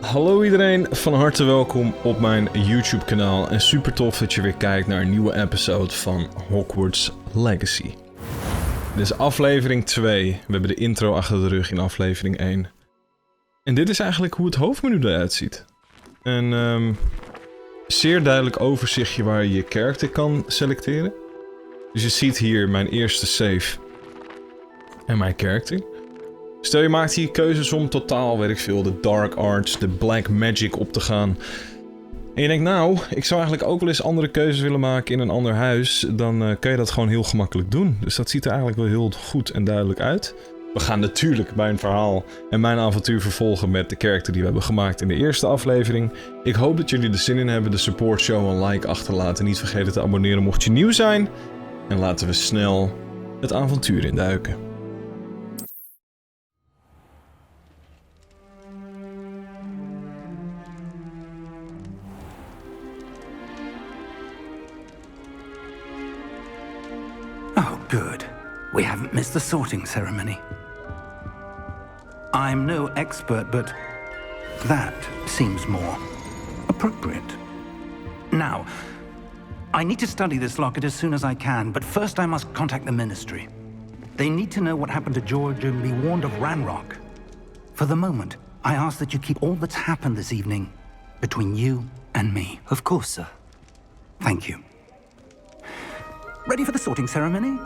Hallo iedereen, van harte welkom op mijn YouTube kanaal en super tof dat je weer kijkt naar een nieuwe episode van Hogwarts Legacy. Dit is aflevering 2, we hebben de intro achter de rug in aflevering 1. En dit is eigenlijk hoe het hoofdmenu eruit ziet. Een zeer duidelijk overzichtje waar je je character kan selecteren. Dus je ziet hier mijn eerste save en mijn character. Stel je maakt hier keuzes om totaal, weet ik veel, de dark arts, de black magic op te gaan. En je denkt, nou, ik zou eigenlijk ook wel eens andere keuzes willen maken in een ander huis. Dan kun je dat gewoon heel gemakkelijk doen. Dus dat ziet er eigenlijk wel heel goed en duidelijk uit. We gaan natuurlijk mijn verhaal en mijn avontuur vervolgen met de character die we hebben gemaakt in de eerste aflevering. Ik hoop dat jullie er zin in hebben. De support show een like achterlaten. Niet vergeten te abonneren mocht je nieuw zijn. En laten we snel het avontuur induiken. Good. We haven't missed the sorting ceremony. I'm no expert, but that seems more appropriate. Now, I need to study this locket as soon as I can, but first I must contact the Ministry. They need to know what happened to George and be warned of Ranrock. For the moment, I ask that you keep all that's happened this evening between you and me. Of course, sir. Thank you. Ready for the sorting ceremony?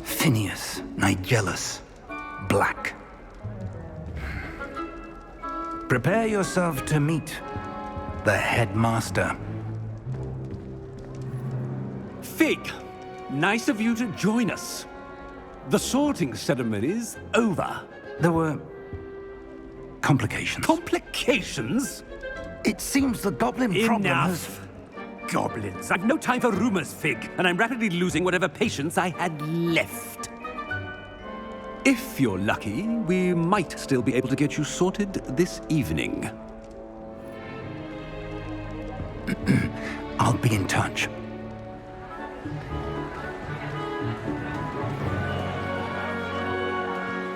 Phineas Nigellus Black. Prepare yourself to meet the headmaster. Fig, nice of you to join us. The sorting ceremony's over. There were complications. Complications? It seems the goblin problem has... Enough. Goblins. I've no time for rumors, Fig, and I'm rapidly losing whatever patience I had left. If you're lucky, we might still be able to get you sorted this evening. I'll be in touch.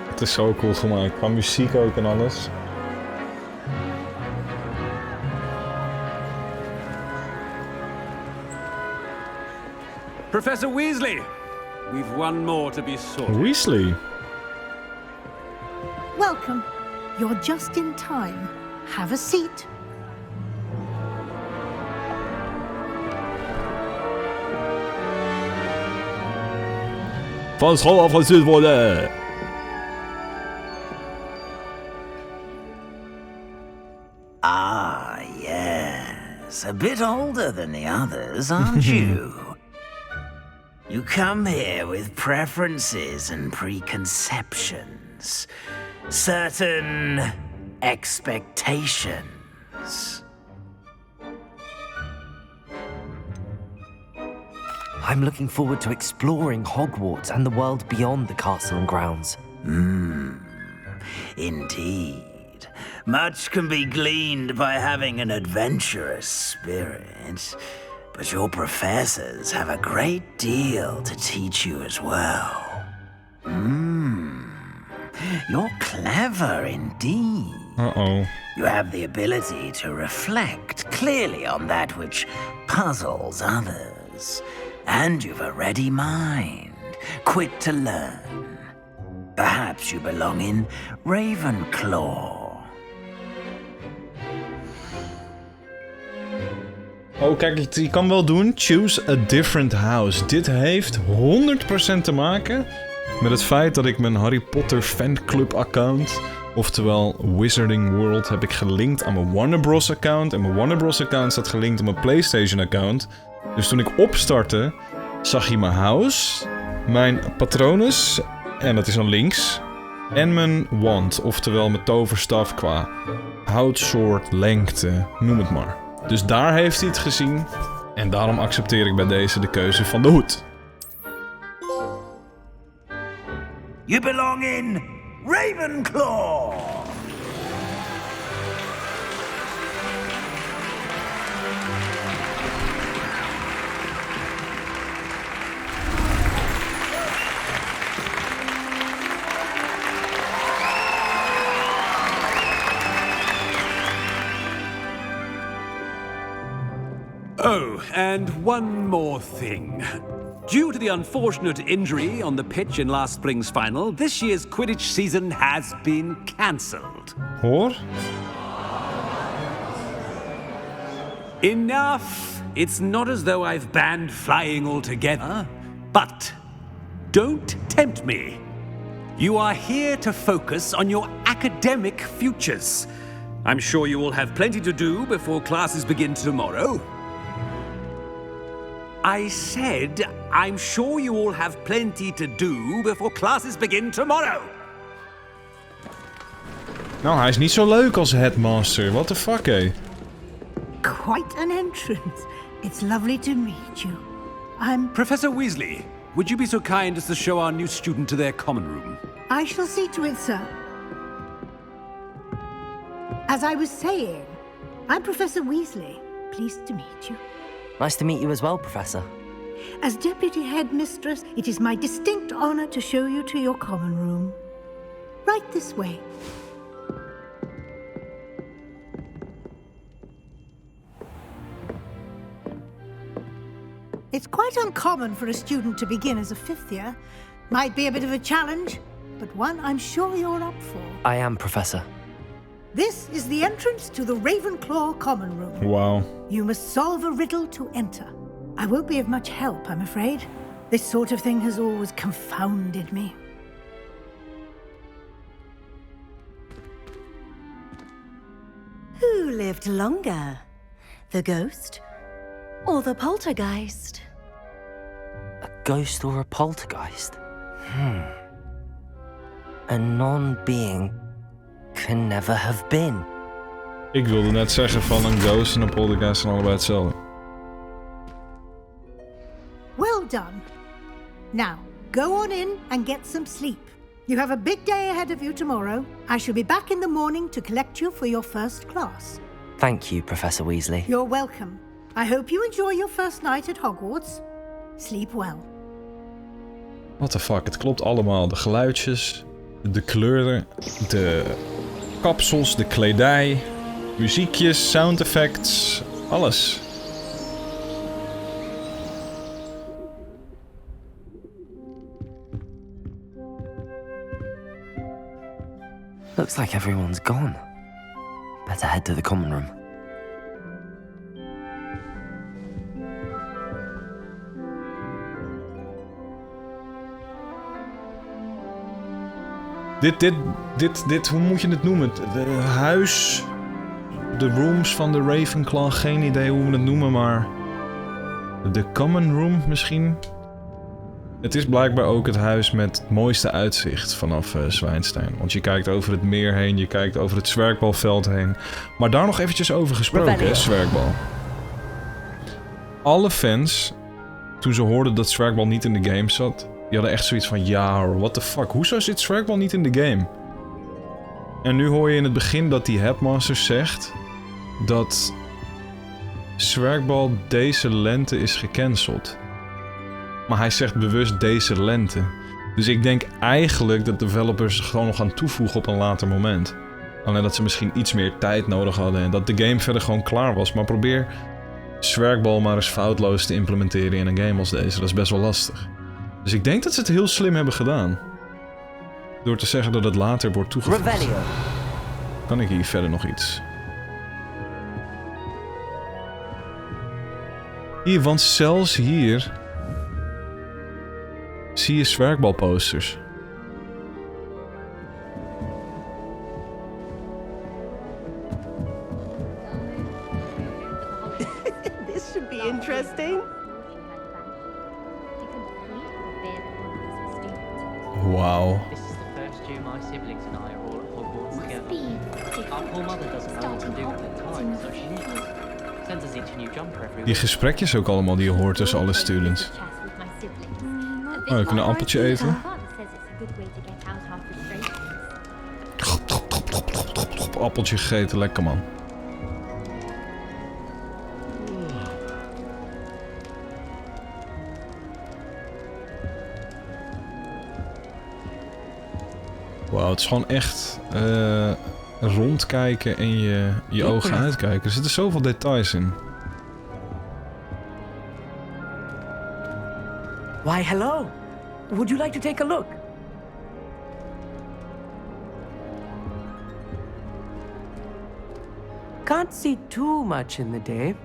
Het is zo cool gemaakt, qua muziek ook en alles. Professor Weasley, we've one more to be sorted. Weasley. Welcome. You're just in time. Have a seat. Van school afgestuurd worden. Ah, yes. A bit older than the others, aren't you? You come here with preferences and preconceptions. Certain expectations. I'm looking forward to exploring Hogwarts and the world beyond the castle and grounds. Indeed. Much can be gleaned by having an adventurous spirit, but your professors have a great deal to teach you as well. You're clever indeed. Uh-oh. You have the ability to reflect clearly on that which puzzles others. And you've a ready mind, quick to learn. Perhaps you belong in Ravenclaw. Oh, kijk, je kan wel doen. Choose a different house. Dit heeft 100% te maken met het feit dat ik mijn Harry Potter fanclub account, oftewel Wizarding World, heb ik gelinkt aan mijn Warner Bros account. En mijn Warner Bros account staat gelinkt aan mijn PlayStation account. Dus toen ik opstartte, zag je mijn house, mijn patronus, en dat is dan links, en mijn wand, oftewel mijn toverstaf qua houtsoort, lengte, noem het maar. Dus daar heeft hij het gezien. En daarom accepteer ik bij deze de keuze van de hoed. You belong in Ravenclaw! Oh, and one more thing. Due to the unfortunate injury on the pitch in last spring's final, this year's Quidditch season has been cancelled. Hoor? Enough! It's not as though I've banned flying altogether, but don't tempt me. You are here to focus on your academic futures. I'm sure you will have plenty to do before classes begin tomorrow. I said, I'm sure you all have plenty to do before classes begin tomorrow. Nou, hij is niet zo leuk als headmaster. What the fuck, hé? Quite an entrance. It's lovely to meet you. I'm... Professor Weasley, would you be so kind as to show our new student to their common room? I shall see to it, sir. As I was saying, I'm Professor Weasley. Pleased to meet you. Nice to meet you as well, Professor. As Deputy Headmistress, it is my distinct honor to show you to your common room. Right this way. It's quite uncommon for a student to begin as a fifth year. Might be a bit of a challenge, but one I'm sure you're up for. I am, Professor. This is the entrance to the Ravenclaw common room. Wauw. You must solve a riddle to enter. I won't be of much help, I'm afraid. This sort of thing has always confounded me. Who lived longer? The ghost or the poltergeist? A ghost or a poltergeist? A non-being can never have been. Ik wilde net zeggen van een ghost en een poltergeist zijn allebei hetzelfde. Well done. Now, go on in and get some sleep. You have a big day ahead of you tomorrow. I shall be back in the morning to collect you for your first class. Thank you, Professor Weasley. You're welcome. I hope you enjoy your first night at Hogwarts. Sleep well. What the fuck, het klopt allemaal. De geluidjes, de kleuren, de kapsels, de kledij, muziekjes, sound effects, alles. Looks like everyone's gone. Better head to the common room. Dit, hoe moet je het noemen? De huis, de rooms van de Ravenclaw, geen idee hoe we het noemen, maar... De common room misschien? Het is blijkbaar ook het huis met het mooiste uitzicht vanaf Zwijnstein. Want je kijkt over het meer heen, je kijkt over het zwerkbalveld heen. Maar daar nog eventjes over gesproken, hè, zwerkbal. Alle fans, toen ze hoorden dat zwerkbal niet in de game zat... Die hadden echt zoiets van, ja, what the fuck, hoezo zit zwerkbal niet in de game? En nu hoor je in het begin dat die headmaster zegt... dat zwerkbal deze lente is gecanceld. Maar hij zegt bewust deze lente. Dus ik denk eigenlijk dat developers gewoon nog gaan toevoegen op een later moment. Alleen dat ze misschien iets meer tijd nodig hadden en dat de game verder gewoon klaar was. Maar probeer zwerkbal maar eens foutloos te implementeren in een game als deze. Dat is best wel lastig. Dus ik denk dat ze het heel slim hebben gedaan. Door te zeggen dat het later wordt toegevoegd. Revelio. Kan ik hier verder nog iets? Hier, want zelfs hier... zie je zwerkbalposters. This should be interesting. Wauw. This is the first year my siblings and I are all at Hogwarts together. Our poor mother doesn't know what to do with the time, so she sends us each a new jumper every Die week. gesprekjes ook allemaal die je hoort tussen alle students. Oh, we kunnen een appeltje eten. appeltje gegeten. Lekker, man. Wauw, het is gewoon echt rondkijken en je ogen uitkijken. Er zitten zoveel details in. Why, hello. Would you like to take a look? Can't see too much in the day.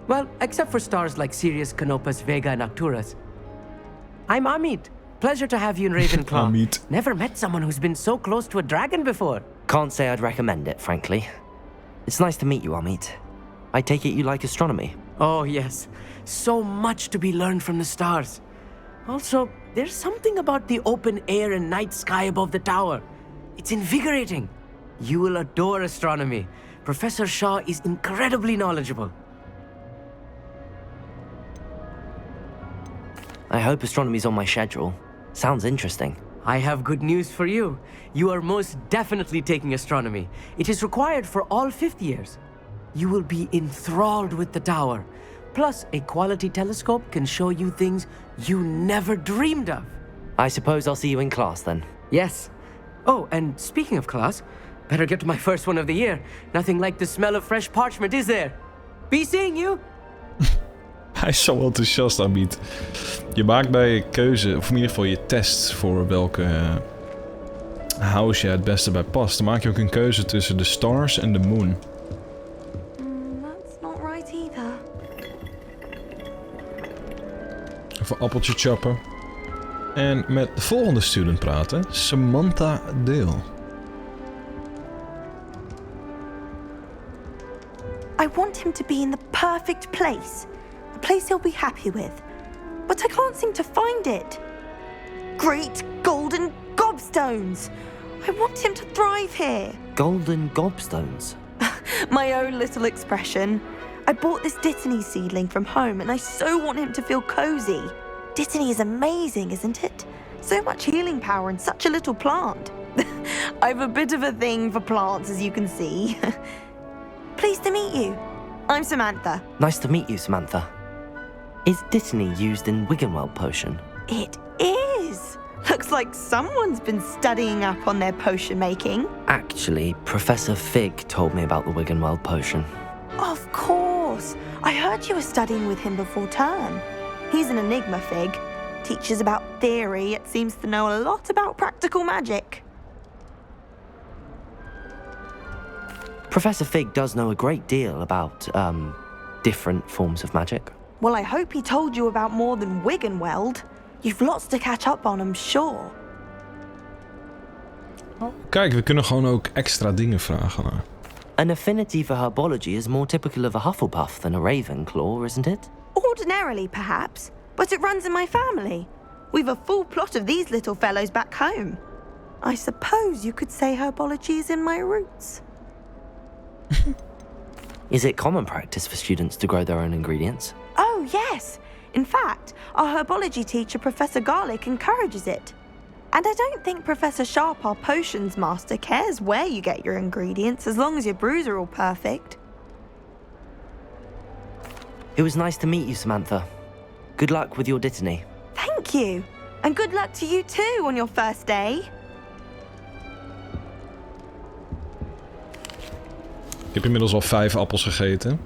Well, except for stars like Sirius, Canopus, Vega, and Arcturus. I'm Amit. Pleasure to have you in Ravenclaw. Amit. Never met someone who's been so close to a dragon before. Can't say I'd recommend it, frankly. It's nice to meet you, Amit. I take it you like astronomy? Oh, yes. So much to be learned from the stars. Also, there's something about the open air and night sky above the tower. It's invigorating. You will adore astronomy. Professor Shaw is incredibly knowledgeable. I hope astronomy's on my schedule. Sounds interesting. I have good news for you. You are most definitely taking astronomy. It is required for all fifth years. You will be enthralled with the tower. Plus, a quality telescope can show you things you never dreamed of. I suppose I'll see you in class then. Yes. Oh, and speaking of class, better get to my first one of the year. Nothing like the smell of fresh parchment, is there? Be seeing you! Hij is zo enthousiast, Amit. Je maakt bij je keuze, of in ieder geval je test voor welke house je het beste bij past. Dan maak je ook een keuze tussen de stars en de moon. That's not right either. Even appeltje chappen. En met de volgende student praten, Samantha Dale. I want him to be in the perfect place. A place he'll be happy with. But I can't seem to find it. Great golden gobstones! I want him to thrive here. Golden gobstones. My own little expression. I bought this Dittany seedling from home and I so want him to feel cozy. Dittany is amazing, isn't it? So much healing power in such a little plant. I've a bit of a thing for plants, as you can see. Pleased to meet you. I'm Samantha. Nice to meet you, Samantha. Is Dittany used in Wiggenweld potion? It is. Looks like someone's been studying up on their potion making. Actually, Professor Fig told me about the Wiggenweld potion. Of course. I heard you were studying with him before term. He's an enigma, Fig. Teaches about theory, yet seems to know a lot about practical magic. Professor Fig does know a great deal about, different forms of magic. Well, I hope he told you about more than Wiggenweld. You've lots to catch up on, I'm sure. Kijk, we kunnen gewoon ook extra dingen vragen naar. An affinity for herbology is more typical of a Hufflepuff than a Ravenclaw, isn't it? Ordinarily, perhaps, but it runs in my family. We've a full plot of these little fellows back home. I suppose you could say herbology is in my roots. Is it common practice for students to grow their own ingredients? Oh, yes. In fact, our herbology teacher, Professor Garlick, encourages it. And I don't think Professor Sharp, our potions master, cares where you get your ingredients, as long as your brews are all perfect. It was nice to meet you, Samantha. Good luck with your Dittany. Thank you. And good luck to you too on your first day. Ik heb inmiddels al 5 appels gegeten.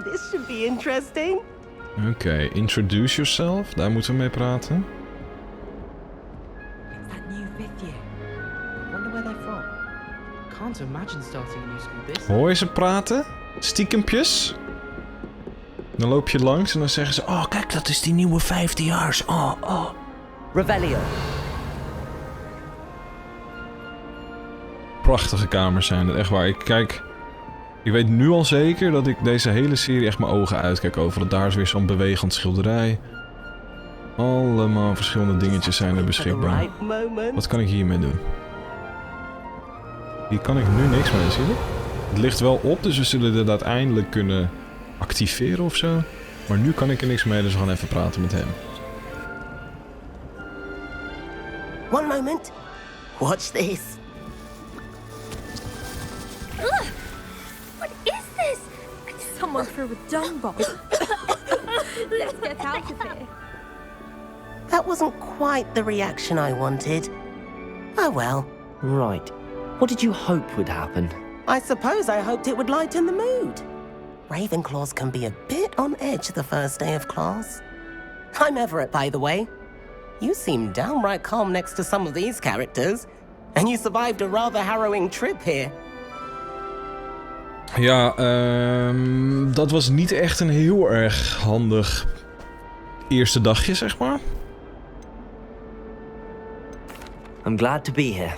This should be interesting. Oké, introduce yourself. Daar moeten we mee praten. It's that new fifth year. Wonder where they're from. Can't imagine starting a new school this. Hoor je ze praten? Stiekempjes? Dan loop je langs en dan zeggen ze... Oh, kijk, dat is die nieuwe 15-jaars. Oh. Revelio. Prachtige kamers zijn het, echt waar. Ik weet nu al zeker dat ik deze hele serie echt mijn ogen uitkijk over. Daar is weer zo'n bewegend schilderij. Allemaal verschillende dingetjes zijn er beschikbaar. Wat kan ik hiermee doen? Hier kan ik nu niks mee, zie je? Het ligt wel op, dus we zullen dit uiteindelijk kunnen activeren of zo. Maar nu kan ik er niks mee, dus we gaan even praten met hem. One moment. Watch this. Ugh! What is this? Someone threw a dung bomb. Let's get out of here. That wasn't quite the reaction I wanted. Oh well. Right. What did you hope would happen? I suppose I hoped it would lighten the mood. Ravenclaws can be a bit on edge the first day of class. I'm Everett, by the way. You seem downright calm next to some of these characters. And you survived a rather harrowing trip here. Ja, dat was niet echt een heel erg handig eerste dagje, zeg maar. I'm glad to be here.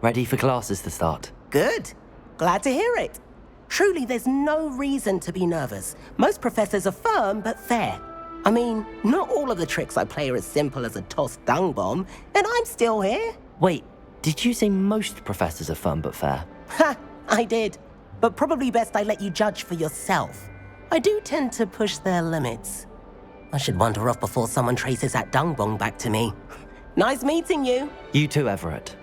Ready for classes to start. Good. Glad to hear it. Truly, there's no reason to be nervous. Most professors are firm but fair. I mean, not all of the tricks I play are as simple as a tossed dung bomb, and I'm still here. Wait, did you say most professors are fun but fair? Ha! I did. But probably best I let you judge for yourself. I do tend to push their limits. I should wander off before someone traces that dung bomb back to me. Nice meeting you. You too, Everett.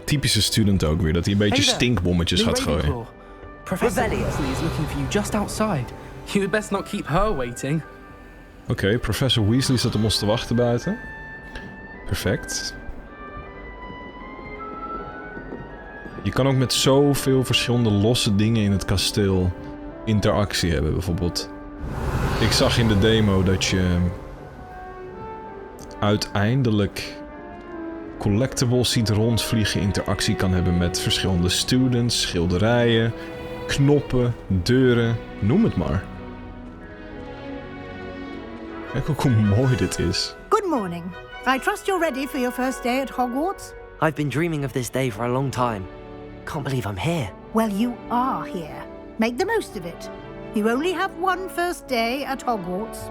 Typische student ook weer, dat hij een beetje stinkbommetjes gaat gooien. Professor Weasley is looking for you just outside. You had best not keep her waiting. Oké, Professor Weasley staat om ons te wachten buiten. Perfect. Je kan ook met zoveel verschillende losse dingen in het kasteel interactie hebben. Bijvoorbeeld, ik zag in de demo dat je uiteindelijk collectibles ziet rondvliegen, interactie kan hebben met verschillende students, schilderijen, knoppen, deuren, noem het maar. Kijk ook hoe mooi dit is. Good morning. I trust you're ready for your first day at Hogwarts? I've been dreaming of this day for a long time. Can't believe I'm here. Well, you are here. Make the most of it. You only have one first day at Hogwarts.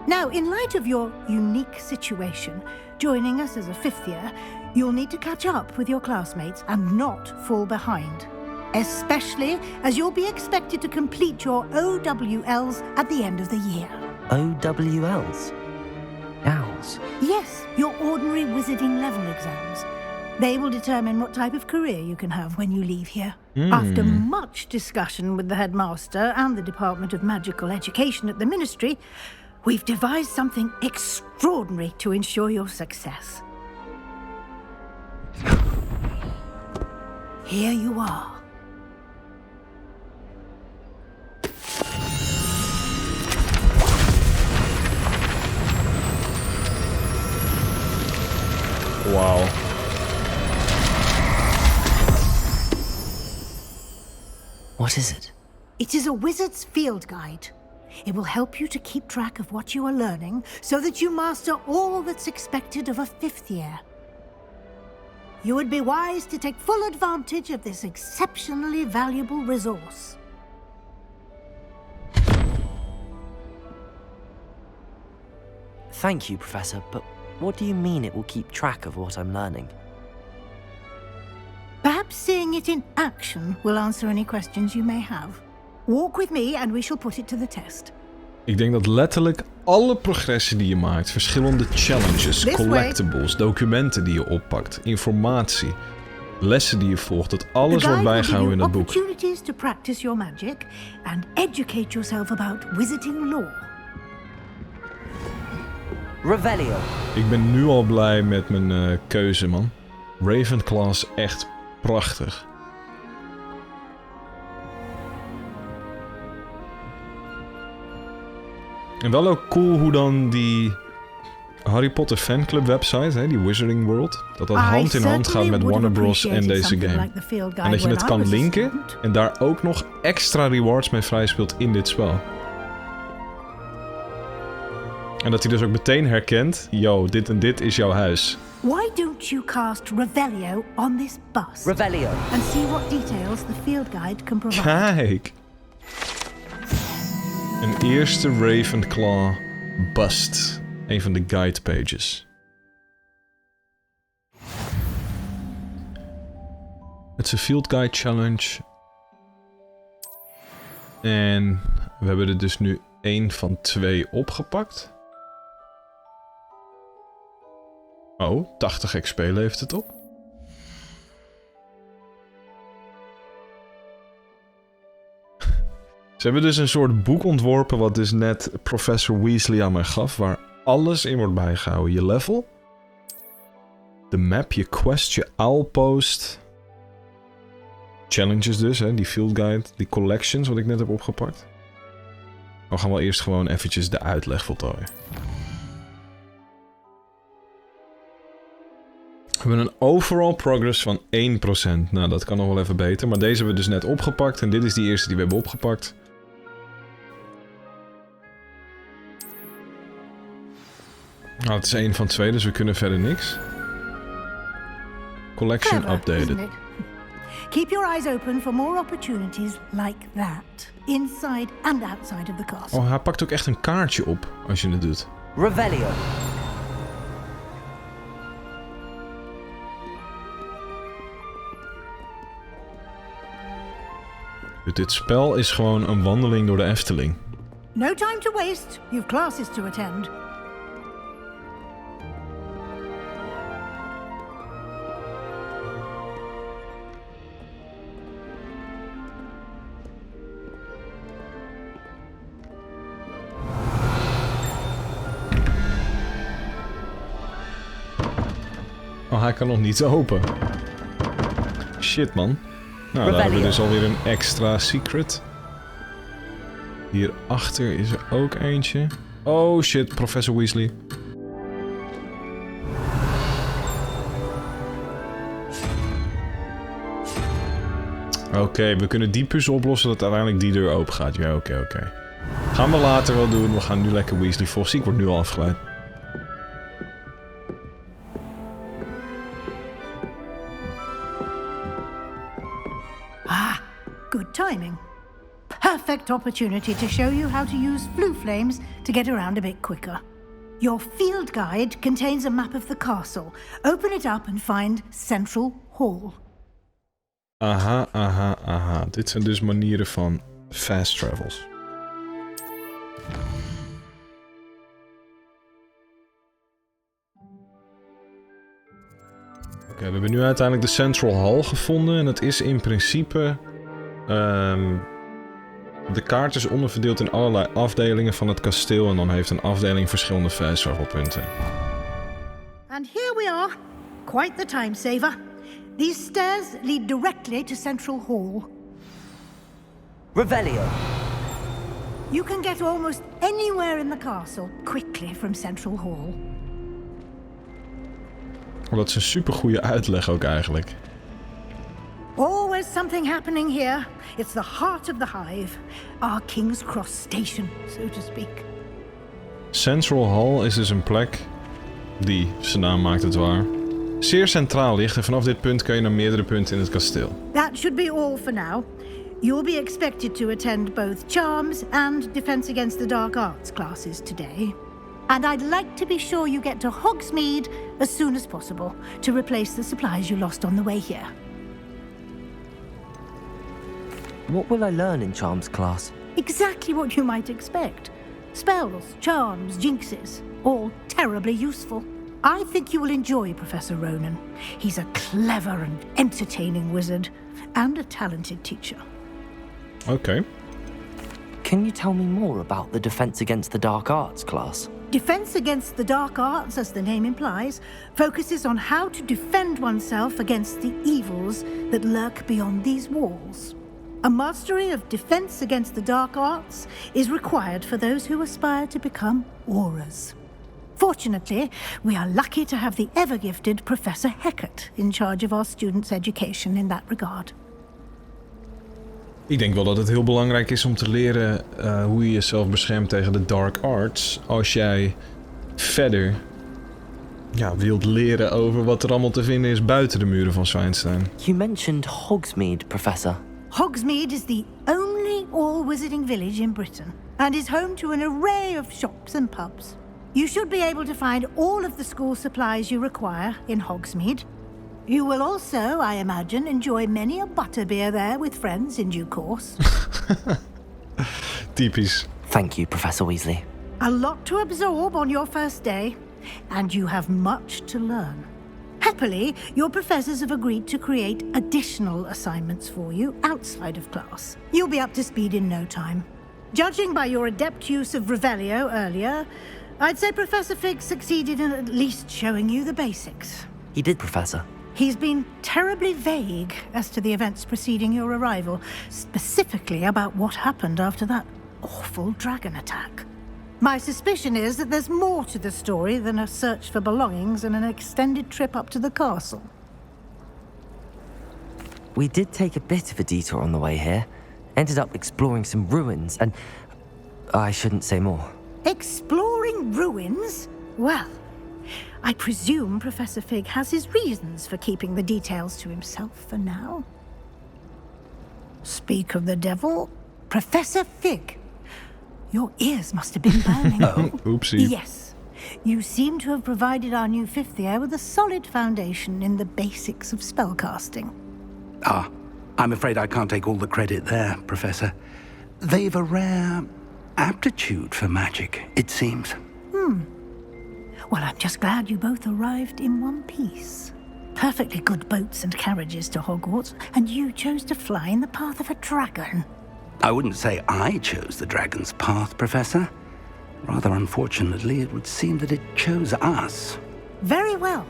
Now, in light of your unique situation, joining us as a fifth year, you'll need to catch up with your classmates and not fall behind. Especially as you'll be expected to complete your OWLs at the end of the year. OWLs? Owls? Yes, your ordinary wizarding level exams. They will determine what type of career you can have when you leave here. After much discussion with the headmaster and the Department of Magical Education at the Ministry, we've devised something extraordinary to ensure your success. Here you are. Wow. What is it? It is a wizard's field guide. It will help you to keep track of what you are learning so that you master all that's expected of a fifth year. You would be wise to take full advantage of this exceptionally valuable resource. Thank you, Professor, but what do you mean it will keep track of what I'm learning? Perhaps seeing it in action will answer any questions you may have. Walk with me and we shall put it to the test. Ik denk dat letterlijk alle progressie die je maakt, verschillende challenges, collectibles, documenten die je oppakt, informatie, lessen die je volgt, dat alles wordt bijgehouden in dat boek. Opportunities to practice your magic and educate yourself about wizarding lore. Revelio. Ik ben nu al blij met mijn keuze, man. Ravenclaw is echt prachtig. En wel ook cool hoe dan die Harry Potter fanclub website, hè, die Wizarding World, dat hand in hand gaat met Warner Bros. En deze game. En dat je het kan linken en daar ook nog extra rewards mee vrijspeelt in dit spel. En dat hij dus ook meteen herkent, yo, dit en dit is jouw huis. Why don't you cast Revelio on this bus? Revelio. And see what details the field guide can provide. Kijk. Een eerste Ravenclaw bust. Een van de guide pages. Het is een field guide challenge. En we hebben er dus nu 1 van 2 opgepakt. Oh, 80 XP levert het op. Ze hebben dus een soort boek ontworpen wat dus net Professor Weasley aan mij gaf, waar alles in wordt bijgehouden. Je level, de map, je quest, je owlpost, challenges dus, hè, die field guide, die collections wat ik net heb opgepakt. We gaan wel eerst gewoon eventjes de uitleg voltooien. We hebben een overall progress van 1%. Nou, dat kan nog wel even beter. Maar deze hebben we dus net opgepakt. En dit is die eerste die we hebben opgepakt. Nou, het is 1 van 2, dus we kunnen verder niks. Collection Clever, updated. isn't it? Keep your eyes open for more opportunities like that. Inside and outside of the castle. Oh, hij pakt ook echt een kaartje op als je het doet. Revelio. Dit spel is gewoon een wandeling door de Efteling. No time to waste. You've classes to attend. Oh, hij kan nog niet open. Shit, man. Nou, daar hebben we dus alweer een extra secret. Hierachter is er ook eentje. Oh shit, Professor Weasley. Oké, we kunnen die puzzel oplossen dat uiteindelijk die deur open gaat. Ja, oké. Gaan we later wel doen. We gaan nu lekker Weasley volgen. Ik word nu al afgeleid. Good timing. Perfect opportunity to show you how to use flue flames to get around a bit quicker. Your field guide contains a map of the castle. Open it up and find Central Hall. Aha. Dit zijn dus manieren van fast travels. Oké, we hebben nu uiteindelijk de Central Hall gevonden. En het is in principe... de kaart is onderverdeeld in allerlei afdelingen van het kasteel. En dan heeft een afdeling verschillende fast travel punten. And here we are. Quite the time saver. These stairs lead directly to Central Hall. Revelio. You can get almost anywhere in the castle quickly from Central Hall. Dat is een supergoeie uitleg ook eigenlijk. Always something happening here. It's the heart of the hive. Our King's Cross station, so to speak. Central Hall is dus een plek die, zijn naam maakt het waar, zeer centraal ligt. En vanaf dit punt kun je naar meerdere punten in het kasteel. That should be all for now. You'll be expected to attend both Charms and Defense Against the Dark Arts classes today. And I'd like to be sure you get to Hogsmeade as soon as possible to replace the supplies you lost on the way here. What will I learn in Charms class? Exactly what you might expect. Spells, charms, jinxes, all terribly useful. I think you will enjoy Professor Ronan. He's a clever and entertaining wizard, and a talented teacher. Okay. Can you tell me more about the Defense Against the Dark Arts class? Defense Against the Dark Arts, as the name implies, focuses on how to defend oneself against the evils that lurk beyond these walls. A mastery of Defense Against the Dark Arts is required for those who aspire to become Aurors. Fortunately, we are lucky to have the ever-gifted Professor Hecat in charge of our students' education in that regard. Ik denk wel dat het heel belangrijk is om te leren hoe je jezelf beschermt tegen de dark arts. Als jij verder wilt leren over wat er allemaal te vinden is buiten de muren van Zwijnstein. You mentioned Hogsmeade, Professor. Hogsmeade is the only all-wizarding village in Britain and is home to an array of shops and pubs. You should be able to find all of the school supplies you require in Hogsmeade. You will also, I imagine, enjoy many a butterbeer there with friends in due course. Typisch. Thank you, Professor Weasley. A lot to absorb on your first day, and you have much to learn. Happily, your professors have agreed to create additional assignments for you outside of class. You'll be up to speed in no time. Judging by your adept use of Revelio earlier, I'd say Professor Fig succeeded in at least showing you the basics. He did, Professor. He's been terribly vague as to the events preceding your arrival, specifically about what happened after that awful dragon attack. My suspicion is that there's more to the story than a search for belongings and an extended trip up to the castle. We did take a bit of a detour on the way here. Ended up exploring some ruins, and I shouldn't say more. Exploring ruins? Well, I presume Professor Fig has his reasons for keeping the details to himself for now. Speak of the devil, Professor Fig. Your ears must have been burning. Oh, oopsie. Yes. You seem to have provided our new fifth year with a solid foundation in the basics of spellcasting. Ah, I'm afraid I can't take all the credit there, Professor. They've a rare aptitude for magic, it seems. Well, I'm just glad you both arrived in one piece. Perfectly good boats and carriages to Hogwarts, and you chose to fly in the path of a dragon. I wouldn't say I chose the dragon's path, Professor. Rather unfortunately, it would seem that it chose us. Very well.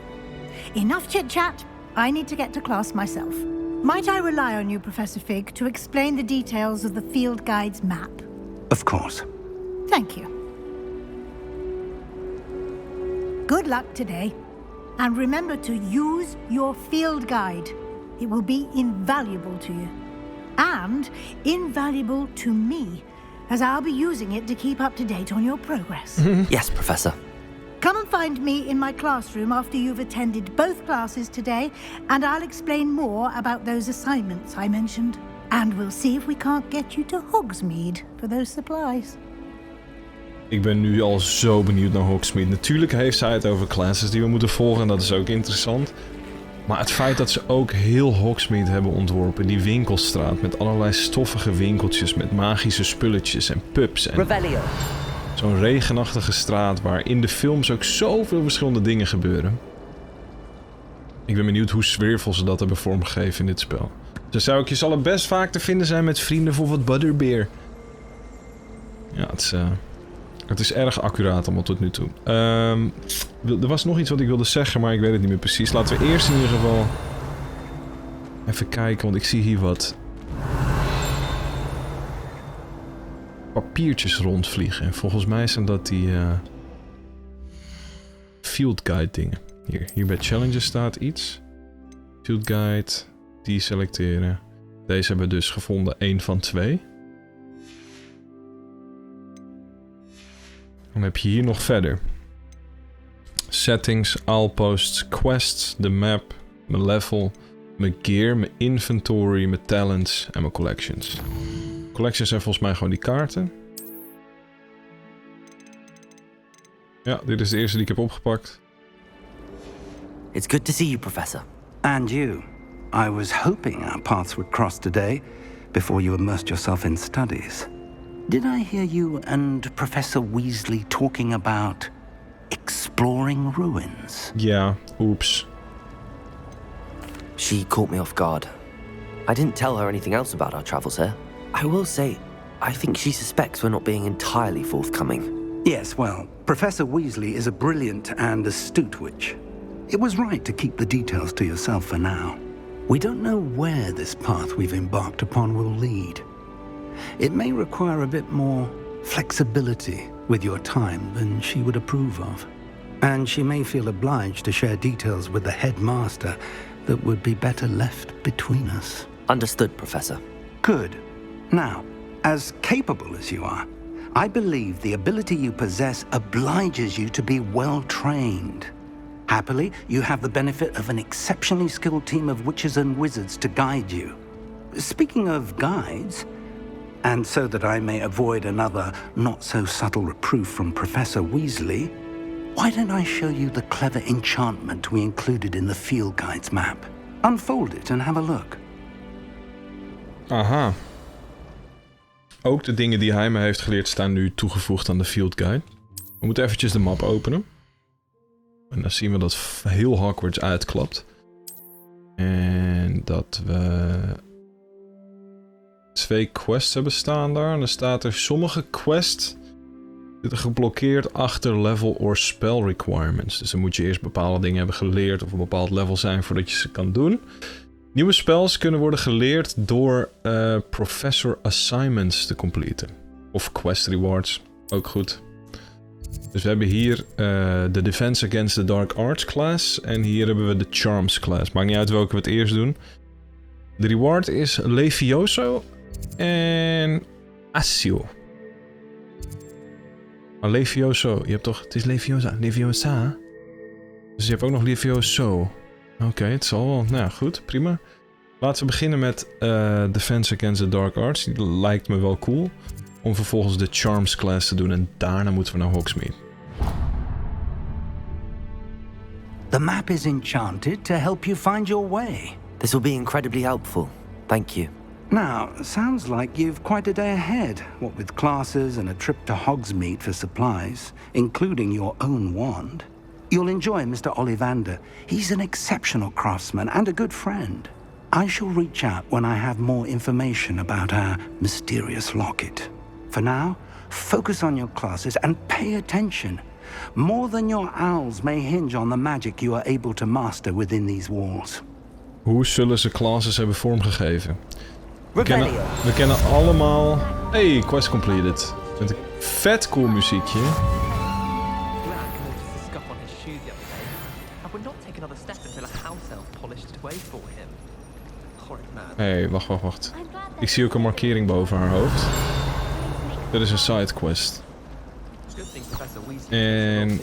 Enough chit-chat. I need to get to class myself. Might I rely on you, Professor Fig, to explain the details of the field guide's map? Of course. Thank you. Good luck today. And remember to use your field guide. It will be invaluable to you. And invaluable to me, as I'll be using it to keep up to date on your progress. Yes, Professor. Come and find me in my classroom after you've attended both classes today, and I'll explain more about those assignments I mentioned. And we'll see if we can't get you to Hogsmeade for those supplies. Ik ben nu al zo benieuwd naar Hogsmeade. Natuurlijk heeft zij het over classes die we moeten volgen en dat is ook interessant. Maar het feit dat ze ook heel Hogsmeade hebben ontworpen, die winkelstraat met allerlei stoffige winkeltjes met magische spulletjes en pubs en Revelio. Zo'n regenachtige straat waar in de films ook zoveel verschillende dingen gebeuren. Ik ben benieuwd hoe sfeervol ze dat hebben vormgegeven in dit spel. De zoutjes zullen best vaak te vinden zijn met vrienden voor wat butterbeer. Ja, het is erg accuraat allemaal tot nu toe. Er was nog iets wat ik wilde zeggen, maar ik weet het niet meer precies. Laten we eerst in ieder geval even kijken, want ik zie hier wat papiertjes rondvliegen. En volgens mij zijn dat die field guide dingen. Hier bij challenges staat iets. Field guide, die selecteren. Deze hebben we dus gevonden, 1 van 2. Dan heb je hier nog verder. Settings, outposts, quests, de map, mijn level, mijn gear, mijn inventory, mijn talents en mijn collections. Collections zijn volgens mij gewoon die kaarten. Ja, dit is de eerste die ik heb opgepakt. It's good to see you, Professor. And you. I was hoping our paths would cross today before you immersed yourself in studies. Did I hear you and Professor Weasley talking about exploring ruins? Yeah, oops. She caught me off guard. I didn't tell her anything else about our travels here. I will say, I think she suspects we're not being entirely forthcoming. Yes, well, Professor Weasley is a brilliant and astute witch. It was right to keep the details to yourself for now. We don't know where this path we've embarked upon will lead. It may require a bit more flexibility with your time than she would approve of. And she may feel obliged to share details with the headmaster that would be better left between us. Understood, Professor. Good. Now, as capable as you are, I believe the ability you possess obliges you to be well trained. Happily, you have the benefit of an exceptionally skilled team of witches and wizards to guide you. Speaking of guides, and so that I may avoid another not-so-subtle reproof from Professor Weasley, why don't I show you the clever enchantment we included in the field guide's map? Unfold it and have a look. Aha. Ook de dingen die hij me heeft geleerd staan nu toegevoegd aan de field guide. We moeten eventjes de map openen. En dan zien we dat heel Hogwarts uitklapt. En dat we 2 quests hebben staan daar. En dan staat er sommige quests zitten geblokkeerd achter level or spell requirements. Dus dan moet je eerst bepaalde dingen hebben geleerd of een bepaald level zijn voordat je ze kan doen. Nieuwe spells kunnen worden geleerd door professor assignments te completen. Of quest rewards, ook goed. Dus we hebben hier de Defense Against the Dark Arts class. En hier hebben we de Charms class. Maakt niet uit welke we het eerst doen. De reward is Levioso en Accio. Maar Levioso, je hebt toch... Het is Leviosa. Leviosa. Dus je hebt ook nog Levioso. Oké, het zal wel. Nou goed, prima. Laten we beginnen met Defense Against the Dark Arts. Die lijkt me wel cool. Om vervolgens de Charms class te doen en daarna moeten we naar Hogsmeade. The map is enchanted to help you find your way. This will be incredibly helpful. Thank you. Now, sounds like you've quite a day ahead, what with classes and a trip to Hogsmeade for supplies, including your own wand. You'll enjoy Mr. Ollivander. He's an exceptional craftsman and a good friend. I shall reach out when I have more information about our mysterious locket. For now, focus on your classes and pay attention. More than your owls may hinge on the magic you are able to master within these walls. Hoe zullen ze classes hebben vormgegeven? We kennen allemaal... Hey, quest completed. Met een vet cool muziekje. Hey, wacht. Ik zie ook een markering boven haar hoofd. Dit is een sidequest. En...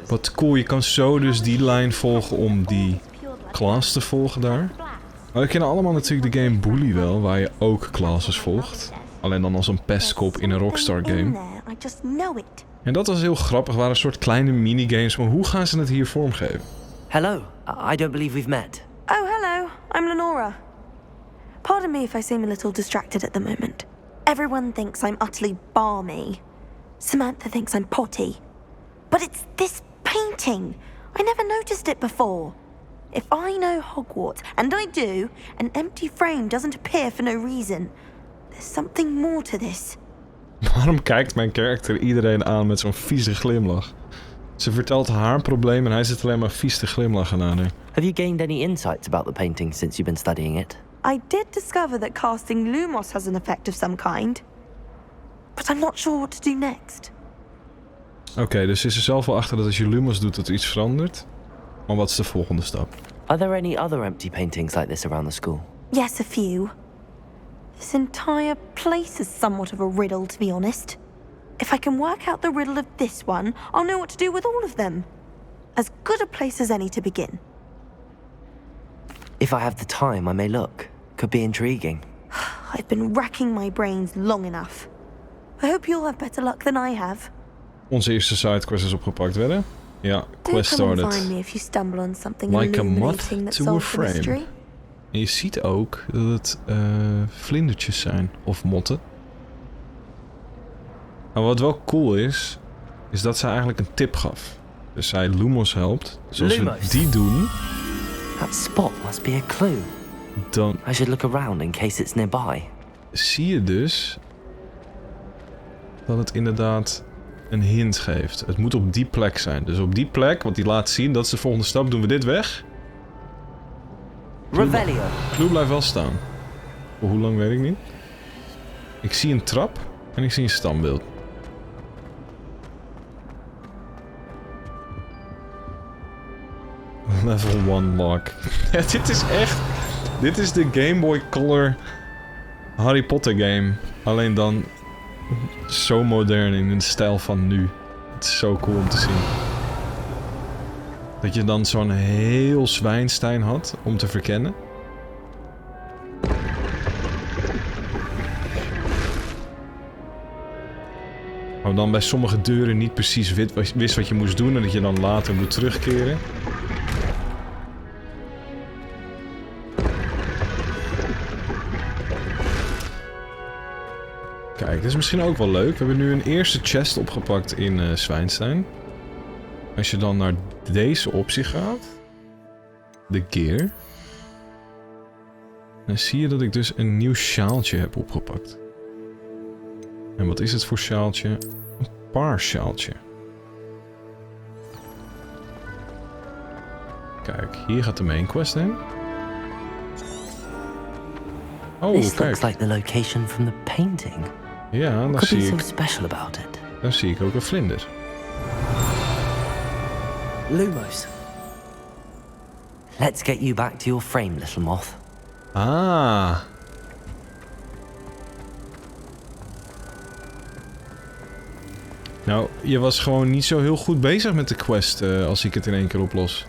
Wat cool, je kan zo dus die lijn volgen om die class te volgen daar. Maar we kennen allemaal natuurlijk de game Bully wel, waar je ook classes volgt. Alleen dan als een pestkop in een Rockstar game. En dat was heel grappig, waren een soort kleine minigames, maar hoe gaan ze het hier vormgeven? Hello, I don't believe we've met. Oh, hello. I'm Lenora. Pardon me if I seem a little distracted at the moment. Everyone thinks I'm utterly balmy. Samantha thinks I'm potty. But it's this painting. I never noticed it before. If I know Hogwarts, and I do, an empty frame doesn't appear for no reason. There's something more to this. Waarom kijkt mijn karakter iedereen aan met zo'n vieze glimlach? Ze vertelt haar probleem en hij zit alleen maar vies te glimlachen naar haar. Have you gained any insights about the painting since you've been studying it? I did discover that casting Lumos has an effect of some kind. But I'm not sure what to do next. Oké, dus is er zelf wel achter dat als je Lumos doet dat er iets verandert. Maar wat is de volgende stap? Are there any other empty paintings like this around the school? Yes, a few. This entire place is somewhat of a riddle, to be honest. If I can work out the riddle of this one, I'll know what to do with all of them. As good a place as any to begin. If I have the time, I may look. Could be intriguing. I've been racking my brains long enough. I hope you'll have better luck than I have. Onze eerste sidequest is opgepakt werden. Ja, quest started. Find me if you stumble on something Like a moth that to a frame. En je ziet ook dat het vlindertjes zijn. Of motten. En wat wel cool is dat zij eigenlijk een tip gaf. Dus zij Lumos helpt. Dus als we die doen... That spot must be a clue. Dan... I should look around in case it's nearby. Zie je dus... dat het inderdaad een hint geeft. Het moet op die plek zijn. Dus op die plek, wat hij laat zien, dat is de volgende stap. Doen we dit weg. Revelio. Clue blijft wel staan. Voor hoe lang weet ik niet. Ik zie een trap en ik zie een standbeeld. Level 1 lock. Ja, dit is echt... Dit is de Game Boy Color Harry Potter game. Alleen dan zo modern in de stijl van nu. Het is zo cool om te zien. Dat je dan zo'n heel Zwijnstein had om te verkennen. Maar dan bij sommige deuren niet precies wist wat je moest doen en dat je dan later moet terugkeren. Kijk, dit is misschien ook wel leuk. We hebben nu een eerste chest opgepakt in Zwijnstein. Als je dan naar deze optie gaat, de gear, dan zie je dat ik dus een nieuw sjaaltje heb opgepakt. En wat is het voor sjaaltje? Een paars sjaaltje. Kijk, hier gaat de main quest heen. Oh, This kijk. looks like the location from the painting. Ja, dan Could be zie something ik, special about it. dan zie ik ook een vlinder. Lumos. Let's get you back to your frame, little moth. Ah. Nou, je was gewoon niet zo heel goed bezig met de quest als ik het in één keer oplos.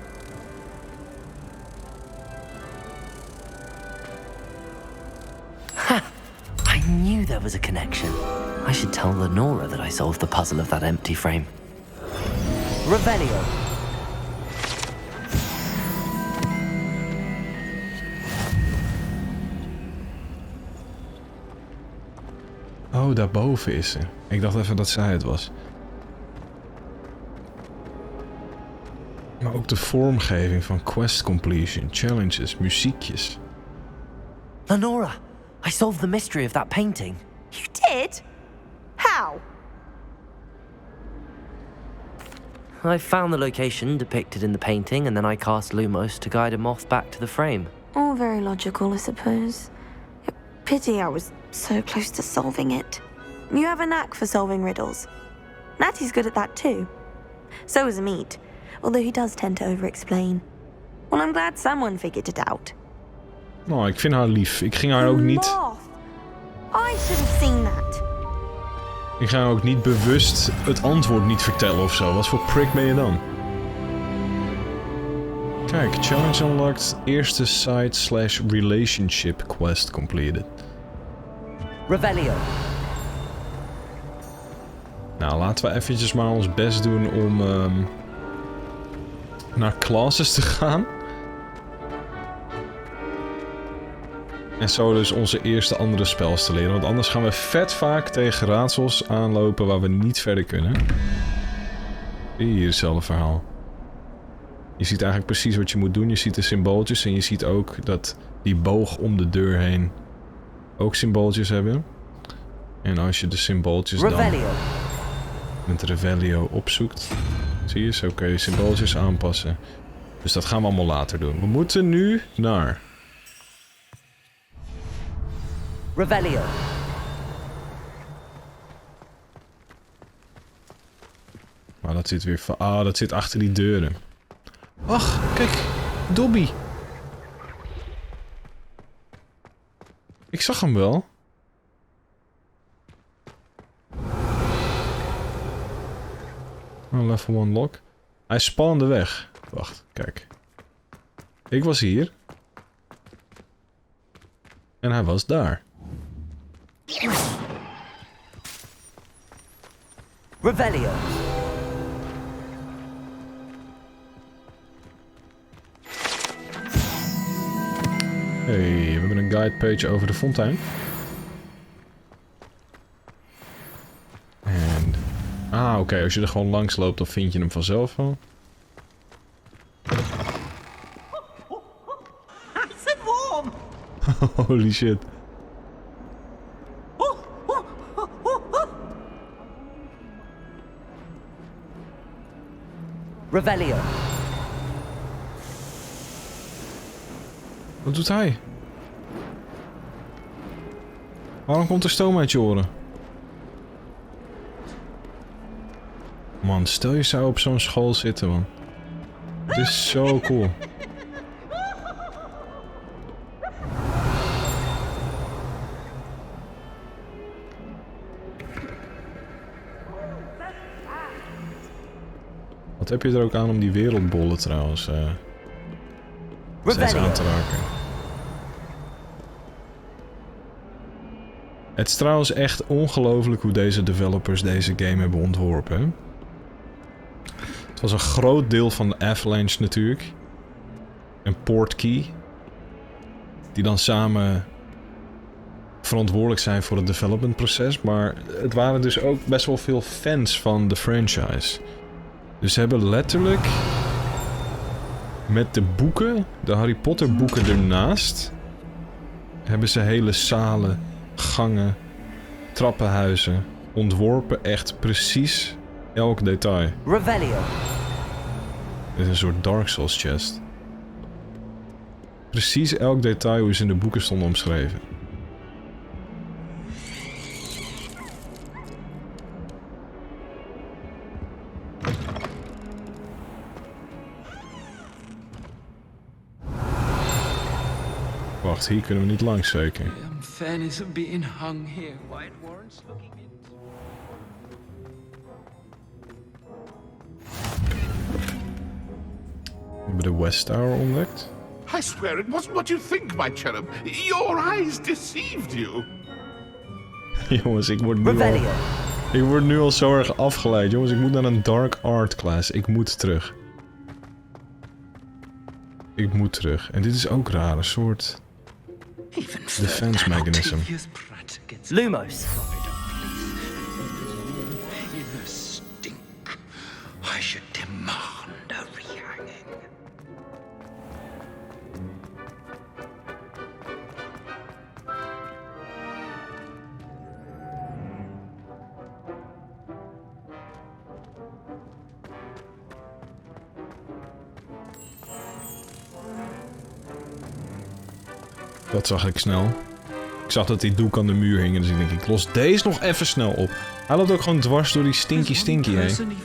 Ha! I knew there was a connection. I should tell Lenora that I solved the puzzle of that empty frame. Revelio. Oh, daarboven is ze. Ik dacht even dat zij het was. Maar ook de vormgeving van quest completion, challenges, muziekjes. Lenora, I solved the mystery of that painting. You did? How? I found the location depicted in the painting, and then I cast Lumos to guide a moth back to the frame. All very logical, I suppose. Pity I was so close to solving it. You have a knack for solving riddles. Natty's good at that too. So is Amit, although he does tend to over-explain. Well, I'm glad someone figured it out. Nou, ik vind haar lief. Ik ging haar ook niet... Moth! I should have seen that. Ik ga haar ook niet bewust het antwoord niet vertellen of zo. Wat voor prik ben je dan? Kijk, challenge unlocked. Eerste side/relationship quest completed. Revelio. Nou, laten we eventjes maar ons best doen om naar classes te gaan. En zo dus onze eerste andere spels te leren. Want anders gaan we vet vaak tegen raadsels aanlopen waar we niet verder kunnen. Hier hetzelfde verhaal. Je ziet eigenlijk precies wat je moet doen. Je ziet de symbooltjes en je ziet ook dat die boog om de deur heen ook symbooltjes hebben. En als je de symbooltjes dan met Revelio opzoekt, zie je, zo kun je symbooltjes aanpassen. Dus dat gaan we allemaal later doen. We moeten nu naar... Revelio. Maar dat zit weer van... Ah, dat zit achter die deuren. Ach, kijk. Dobby. Ik zag hem wel. Oh, level 1 lock. Hij spande weg. Wacht, kijk. Ik was hier. En hij was daar. Revelio. Hey, we hebben een guidepage over de fontein. En... Ah, oké, als je er gewoon langs loopt, dan vind je hem vanzelf wel. Nice and warm. Holy shit. Revelio. Wat doet hij? Waarom komt er stoom uit je oren? Man, stel je zou op zo'n school zitten, man. Het is zo cool. Wat heb je er ook aan om die wereldbollen trouwens steeds aan te raken? Het is trouwens echt ongelooflijk hoe deze developers deze game hebben ontworpen. Hè? Het was een groot deel van de Avalanche natuurlijk. En Portkey. Die dan samen verantwoordelijk zijn voor het developmentproces. Maar het waren dus ook best wel veel fans van de franchise. Dus ze hebben letterlijk met de boeken, de Harry Potter boeken ernaast, hebben ze hele zalen, gangen, trappenhuizen ontworpen. Echt precies elk detail. Revelio. Dit is een soort Dark Souls chest. Precies elk detail hoe ze in de boeken stonden omschreven. Wacht, hier kunnen we niet langs zeker. Unfairness of being hung here. Why it warrants looking into. We hebben de West Tower ontdekt. I swear it wasn't what you think, my cherub. Your eyes deceived you. Jongens, ik word nu al zo erg afgeleid. Jongens, ik moet naar een Dark Art class. Ik moet terug. Ik moet terug. En dit is ook raar. Een soort defense mechanism. Lumos. I should demand a rehanging. Dat zag ik snel. Ik zag dat die doek aan de muur hing. Dus ik denk, ik los deze nog even snel op. Hij loopt ook gewoon dwars door die stinky heen.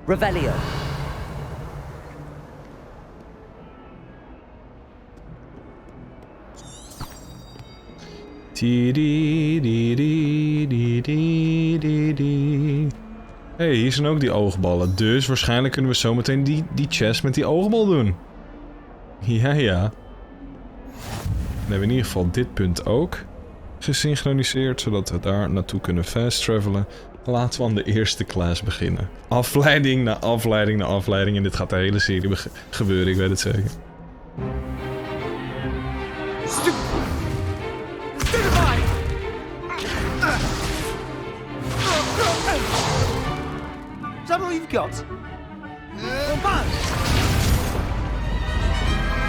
Revelio. Hey, hier zijn ook die oogballen. Dus waarschijnlijk kunnen we zometeen die chest met die oogbal doen. Ja. Dan hebben we in ieder geval dit punt ook gesynchroniseerd, zodat we daar naartoe kunnen fast travelen. Laten we aan de eerste class beginnen. Afleiding na afleiding na afleiding. En dit gaat de hele serie gebeuren, ik weet het zeker. Is that all you've got?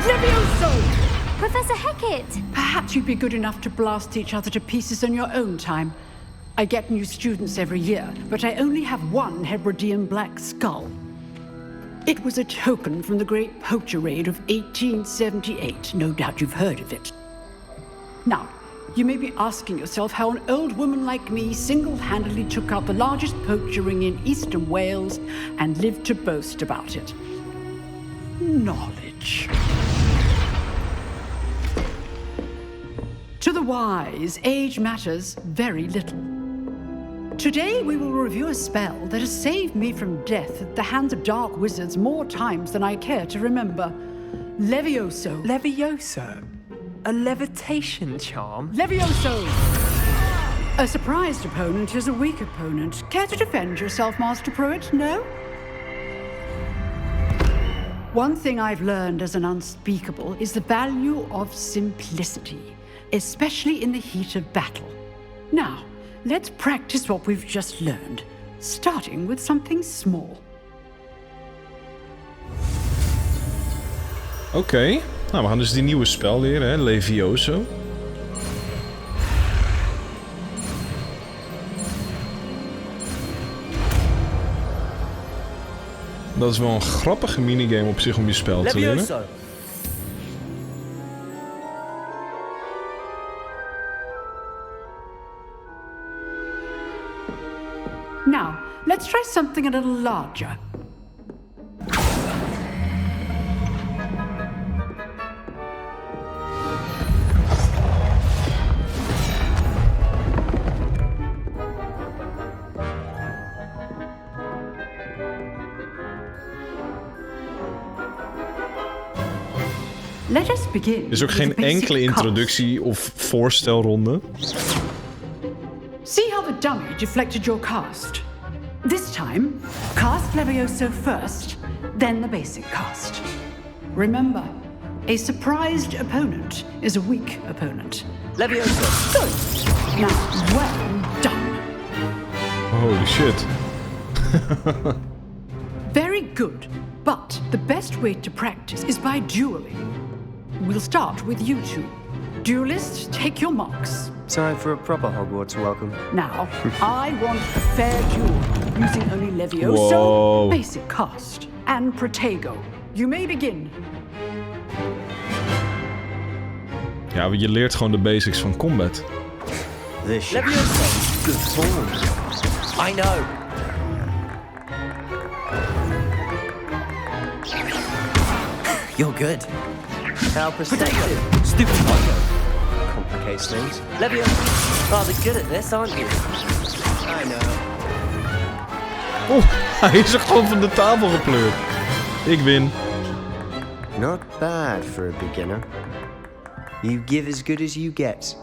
Levioso! Professor Hecat! Perhaps you'd be good enough to blast each other to pieces on your own time. I get new students every year, but I only have one Hebridean black skull. It was a token from the Great Poacher Raid of 1878. No doubt you've heard of it. Now, you may be asking yourself how an old woman like me single-handedly took out the largest poacher ring in eastern Wales and lived to boast about it. Knowledge. To the wise, age matters very little. Today we will review a spell that has saved me from death at the hands of dark wizards more times than I care to remember. Levioso. Levioso? A levitation charm? Levioso! A surprised opponent is a weak opponent. Care to defend yourself, Master Pruitt? No? One thing I've learned as an unspeakable is the value of simplicity, especially in the heat of battle. Now, let's practice what we've just learned, starting with something small. Oké, nou we gaan dus die nieuwe spel leren, hè? Levioso. Dat is wel een grappige minigame op zich om je spel te leren. Now, let's try something a little larger. Let us begin. Er is ook with geen the basic enkele cast. introductie of voorstelronde. See how the dummy deflected your cast. This time, cast Levioso first, then the basic cast. Remember, a surprised opponent is a weak opponent. Levioso. Good. Now, well done. Holy shit. Very good. But the best way to practice is by dueling. We'll start with you two. Duelists, take your marks. Time for a proper Hogwarts welcome. Now, I want a fair duel, using only Levioso, Whoa. basic cast, and Protego. You may begin. Ja, je leert gewoon de basics van combat. This Levioso. Good form. I know. You're good. How protective. Stupid Pogo. Complicates things. Levioso. Rather good at this, aren't you? I know. Oh, hij is er gewoon van de tafel gepleurd. Ik win. Not bad for a beginner. You give as good as you get.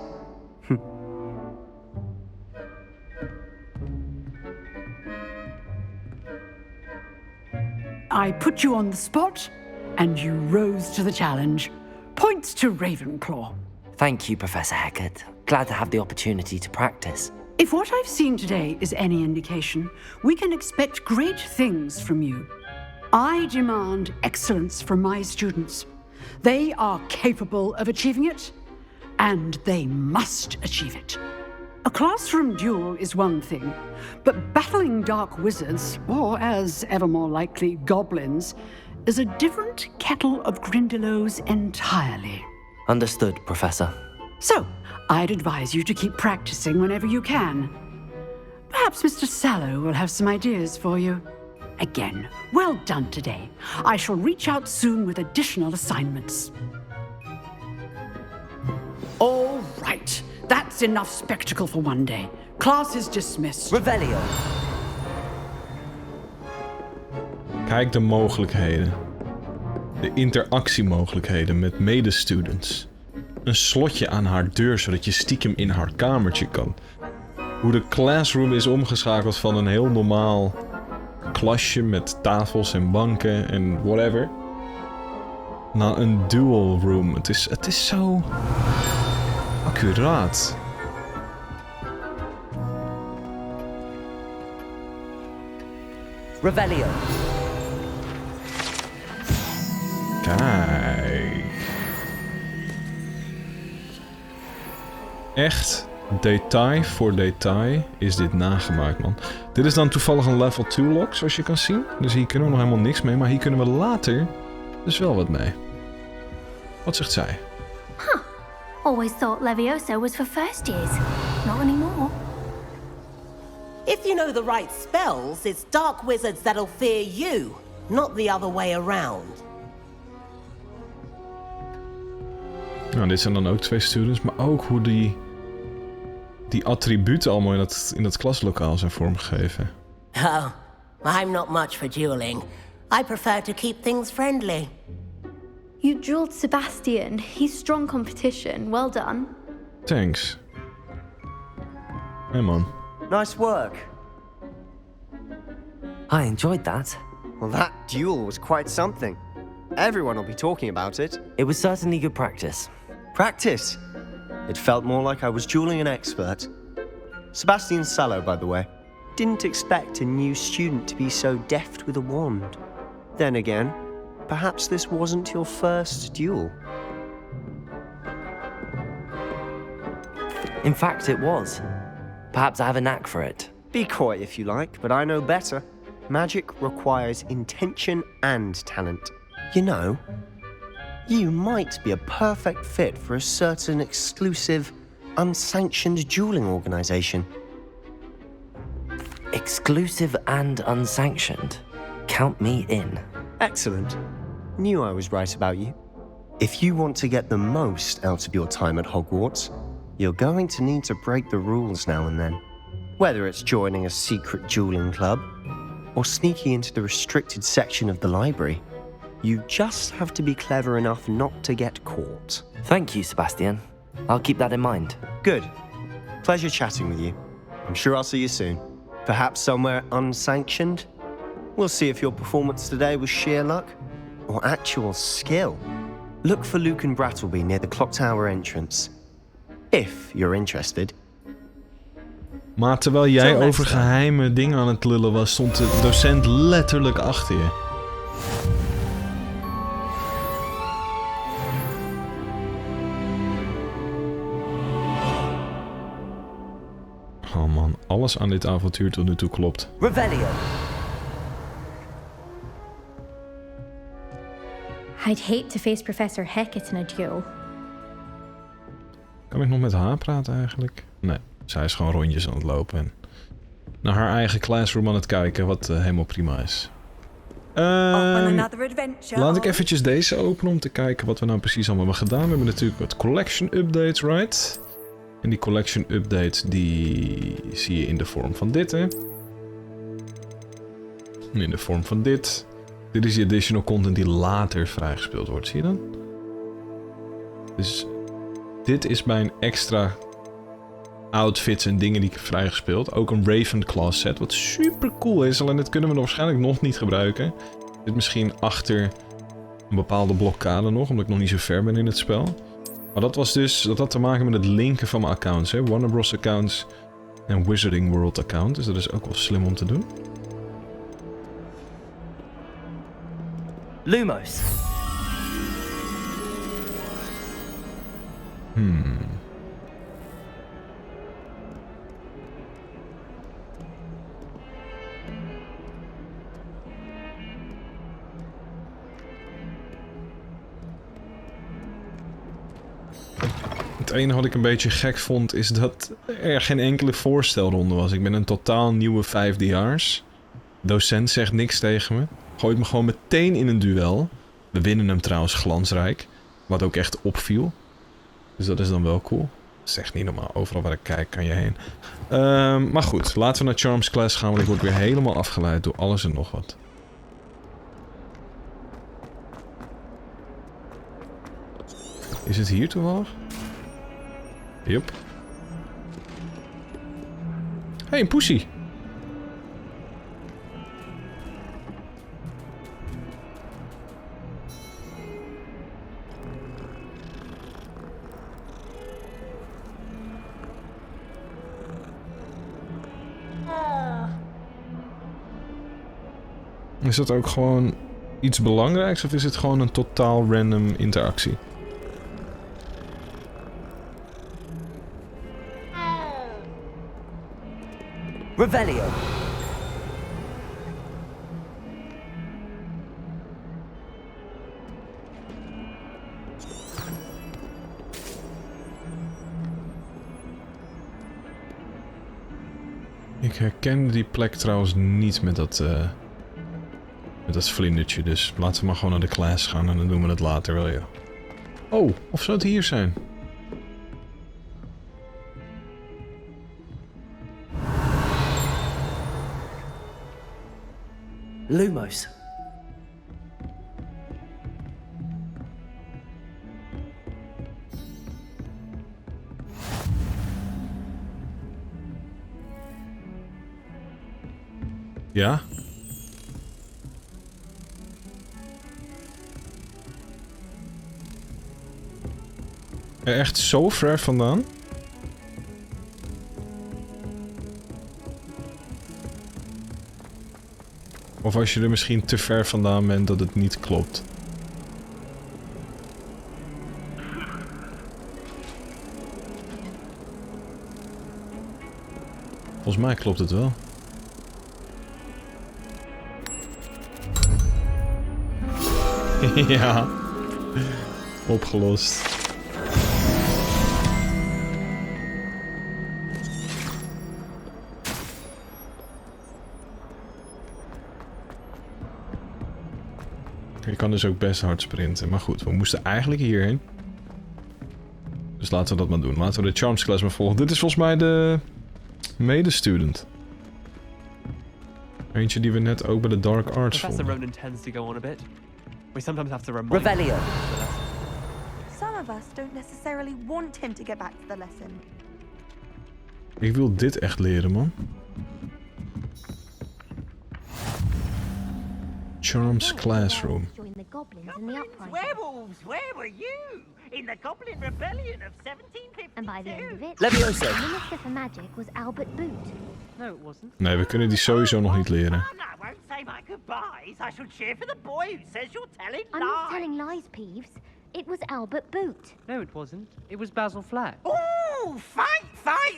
I put you on the spot, and you rose to the challenge. Points to Ravenclaw. Thank you, Professor Hecat. Glad to have the opportunity to practice. If what I've seen today is any indication, we can expect great things from you. I demand excellence from my students. They are capable of achieving it, and they must achieve it. A classroom duel is one thing, but battling dark wizards, or as ever more likely, goblins, is a different kettle of Grindylows entirely. Understood, Professor. So, I'd advise you to keep practicing whenever you can. Perhaps Mr. Sallow will have some ideas for you. Again, well done today. I shall reach out soon with additional assignments. All right. That's enough spectacle for one day. Class is dismissed. Revelio. Kijk de mogelijkheden. De interactiemogelijkheden met medestudents. Een slotje aan haar deur zodat je stiekem in haar kamertje kan. Hoe de classroom is omgeschakeld van een heel normaal klasje met tafels en banken en whatever. Naar een dual room. Het is zo accuraat. Revelio. Kijk. Echt detail voor detail is dit nagemaakt, man. Dit is dan toevallig een level 2 lock, zoals je kan zien. Dus hier kunnen we nog helemaal niks mee, maar hier kunnen we later dus wel wat mee. Wat zegt zij? Huh. Always thought Levioso was for first years. Not anymore. If you know the right spells, it's dark wizards that'll fear you, not the other way around. Nou, dit zijn dan ook 2 students, maar ook hoe die attributen allemaal in dat klaslokaal zijn vormgegeven. Oh, I'm not much for dueling. I prefer to keep things friendly. You dueled Sebastian. He's strong competition. Well done. Thanks. Hey man. Nice work. I enjoyed that. Well, that duel was quite something. Everyone will be talking about it. It was certainly good practice. Practice? It felt more like I was dueling an expert. Sebastian Sallow, by the way. Didn't expect a new student to be so deft with a wand. Then again, perhaps this wasn't your first duel. In fact, it was. Perhaps I have a knack for it. Be coy if you like, but I know better. Magic requires intention and talent. You know, you might be a perfect fit for a certain exclusive, unsanctioned dueling organization. Exclusive and unsanctioned. Count me in. Excellent. Knew I was right about you. If you want to get the most out of your time at Hogwarts, you're going to need to break the rules now and then. Whether it's joining a secret dueling club or sneaking into the restricted section of the library, You just have to be clever enough not to get caught. Thank you, Sebastian. I'll keep that in mind. Good. Pleasure chatting with you. I'm sure I'll see you soon. Perhaps somewhere unsanctioned? We'll see if your performance today was sheer luck or actual skill. Look for Luke and Brattleby near the clock tower entrance. If you're interested. Maar terwijl jij over geheime dingen aan het lullen was, stond de docent letterlijk achter je. Oh man, alles aan dit avontuur tot nu toe klopt. Revelio. I'd hate to face Professor Hecat in a duel. Kan ik nog met haar praten eigenlijk? Nee, zij is gewoon rondjes aan het lopen en naar haar eigen classroom aan het kijken, wat helemaal prima is. Laat ik eventjes deze openen om te kijken wat we nou precies allemaal hebben gedaan. We hebben natuurlijk wat collection updates, right? En die collection updates die zie je in de vorm van dit, hè? In de vorm van dit. Dit is die additional content die later vrijgespeeld wordt, zie je dan? Dus dit is mijn extra outfits en dingen die ik heb vrijgespeeld. Ook een Ravenclaw set, wat super cool is. Alleen dat kunnen we waarschijnlijk nog niet gebruiken. Dit misschien achter een bepaalde blokkade nog, omdat ik nog niet zo ver ben in het spel. Maar dat was dus, dat had te maken met het linken van mijn accounts, hè. Warner Bros. Accounts en Wizarding World account. Dus dat is ook wel slim om te doen. Lumos. Het enige wat ik een beetje gek vond is dat er geen enkele voorstelronde was. Ik ben een totaal nieuwe 5D-jaars. Docent zegt niks tegen me. Gooit me gewoon meteen in een duel. We winnen hem trouwens glansrijk. Wat ook echt opviel. Dus dat is dan wel cool. Dat is echt niet normaal. Overal waar ik kijk kan je heen. Maar goed, laten we naar Charms Class gaan. Want ik word weer helemaal afgeleid door alles en nog wat. Is het hier toevallig? Yup. Hey, een poesie. Is dat ook gewoon iets belangrijks of is het gewoon een totaal random interactie? Revelio. Ik herken die plek trouwens niet met dat vlindertje, dus laten we maar gewoon naar de class gaan en dan doen we het later wel, ja. Oh, of zou het hier zijn? Lumos. Ja? Echt zo ver vandaan? Of als je er misschien te ver vandaan bent dat het niet klopt. Volgens mij klopt het wel. Ja. Opgelost. Je kan dus ook best hard sprinten. Maar goed, we moesten eigenlijk hierheen. Dus laten we dat maar doen. Laten we de Charms Class maar volgen. Dit is volgens mij de medestudent. Eentje die we net ook bij de Dark Arts vonden. Professor Ronan tends to go on a bit. We sometimes have to remind Revelio. Some of us don't necessarily want him to get back to the lesson. Ik wil dit echt leren, man. Charms Classroom. Werewolves, where were you? In the Goblin Rebellion of 1752. And by the end of it, Levioso. the Minister for Magic was Albert Boot. No, it wasn't. Nee, we kunnen die sowieso nog niet leren. I won't say my goodbyes. I shall cheer for the boy who says you're telling I'm lies. not telling lies, Peeves. It was Albert Boot. No, it wasn't. It was Basil Flack. Ooh, fight!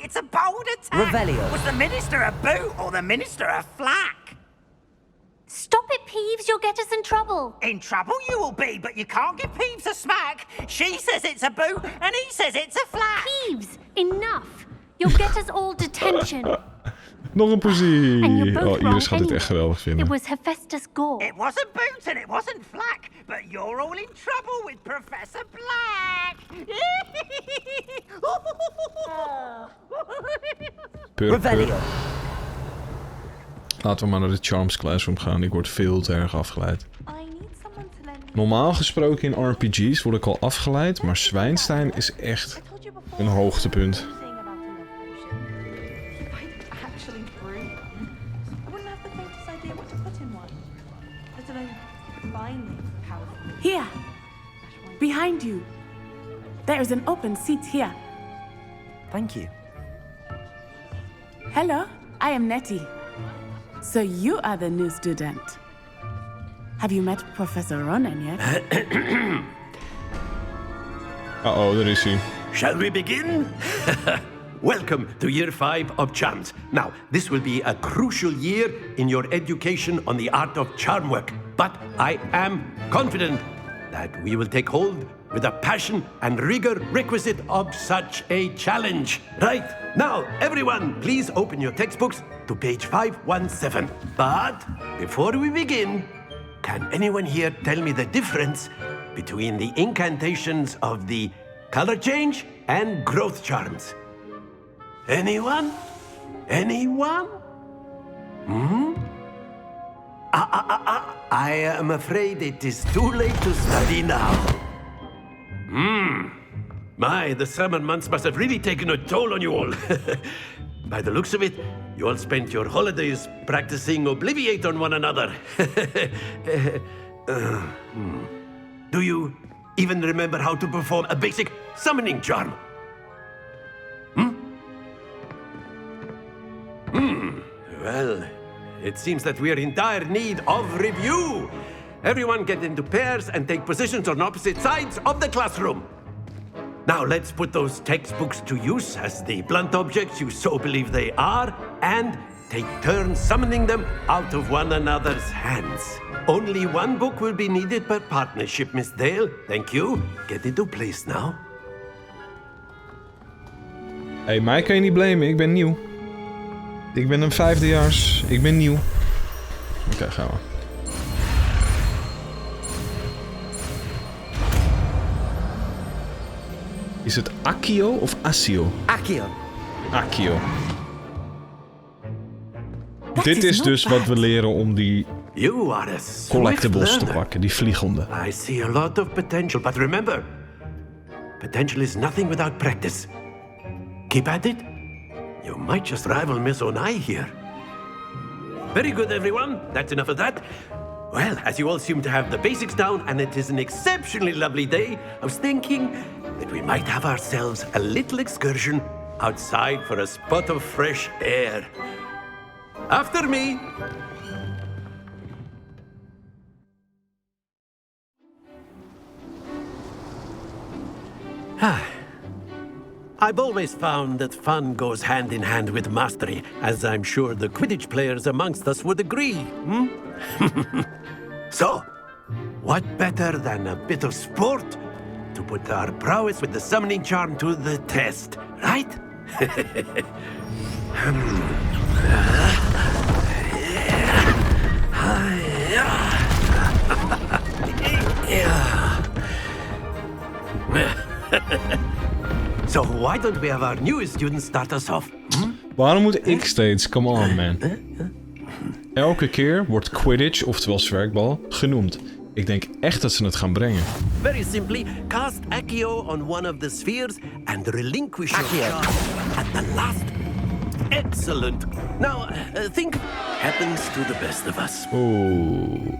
It's a bold attack. Revelio. Was the Minister a boot or the Minister a flack? Stop it, Peeves. You'll get us in trouble. In trouble you will be, but you can't give Peeves a smack. She says it's a boot and he says it's a flack. Peeves, enough. You'll get us all detention. Nog een poesie. And you're both Oh, Iris gaat dit wrong echt geweldig It vinden. was Hephaestus Gore. It wasn't boot and it wasn't flack, but you're all in trouble with Professor Black. Revelio. Laten we maar naar de Charms Classroom gaan. Ik word veel te erg afgeleid. Normaal gesproken in RPG's word ik al afgeleid, maar Zwijnstein is echt een hoogtepunt. Here, behind you. There is an open seat here. Thank you. Hello, I am Nettie. So you are the new student. Have you met Professor Ronan yet? Uh-oh, there is he. Shall we begin? Welcome to Year 5 of Charms. Now, this will be a crucial year in your education on the art of charm work. But I am confident that we will take hold with the passion and rigor requisite of such a challenge. Right, now, everyone, please open your textbooks to page 517. But before we begin, can anyone here tell me the difference between the incantations of the color change and growth charms? Anyone? Anyone? I am afraid it is too late to study now. My, the summer months must have really taken a toll on you all. By the looks of it, you all spent your holidays practicing Obliviate on one another. Do you even remember how to perform a basic summoning charm? Well, it seems that we are in dire need of review. Everyone get into pairs and take positions on opposite sides of the classroom. Now let's put those textbooks to use as the blunt objects you so believe they are, and take turns summoning them out of one another's hands. Only one book will be needed per partnership, Miss Dale. Thank you. Get into place now. Hey, mij kan je niet blamen, ik ben nieuw. Ik ben een vijfdejaars, ik ben nieuw. Oké, gaan we. Is het Accio of Accio? Accio. Accio. Dit is dus wat we leren om die collectibles te pakken, die vliegende. I see a lot of potential, but remember, potential is nothing without practice. Keep at it. You might just rival Miss Onai here. Very good, everyone. That's enough of that. Well, as you all seem to have the basics down, and it is an exceptionally lovely day, I was thinking that we might have ourselves a little excursion outside for a spot of fresh air. After me. I've always found that fun goes hand in hand with mastery, as I'm sure the Quidditch players amongst us would agree. So, what better than a bit of sport to put our prowess with the summoning charm to the test, right? So why don't we have our newest students start us off? Waarom moet ik steeds? Come on, man. Elke keer wordt Quidditch, oftewel zwerkbal, genoemd. Ik denk echt dat ze het gaan brengen. Very simply, cast Accio on one of the spheres and relinquish your charm at the last. Excellent. Now, think happens to the best of us. Oeh.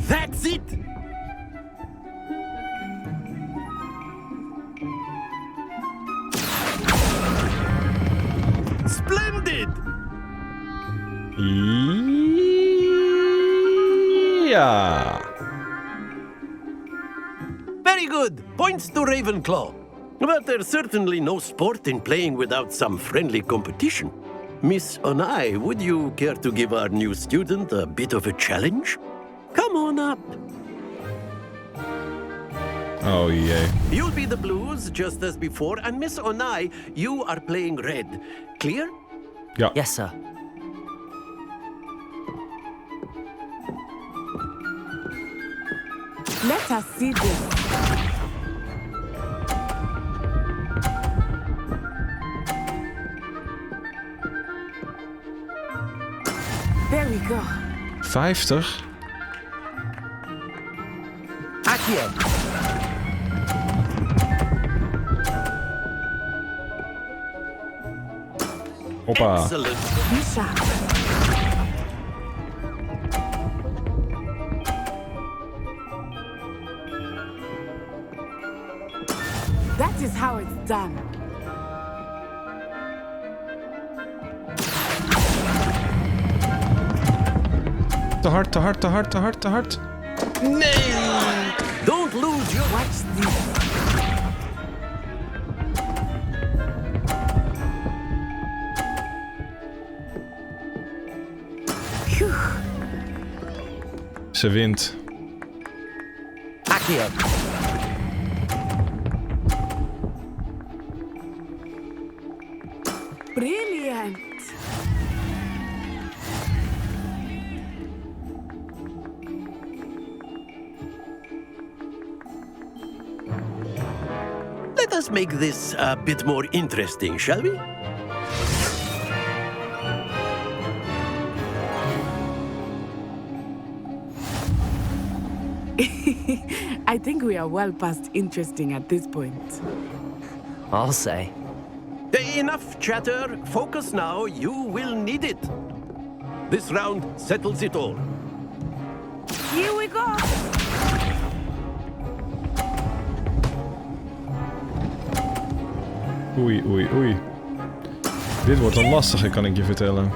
That's it. Splendid. Ja. Very good. Points to Ravenclaw. But there's certainly no sport in playing without some friendly competition. Miss Onai, would you care to give our new student a bit of a challenge? Come on up. Oh jee. You'll be the blues just as before, and Miss Onai, you are playing red. Clear? Ja. Yes, sir. Let us see this. There we go. 50? Accio. Hoppa. Excellent. Misha. That is how it's done. Te hard, te hard, te hard, te hard, te hard. Nee! Don't lose your... Watch this. Phew. Ze wint. Accio. Brilliant. Let us make this a bit more interesting, shall we? I think we are well past interesting at this point. I'll say. Enough chatter. Focus now. You will need it. This round settles it all. Here we go. Oei, oei, oei. Dit wordt een lastige, kan ik je vertellen.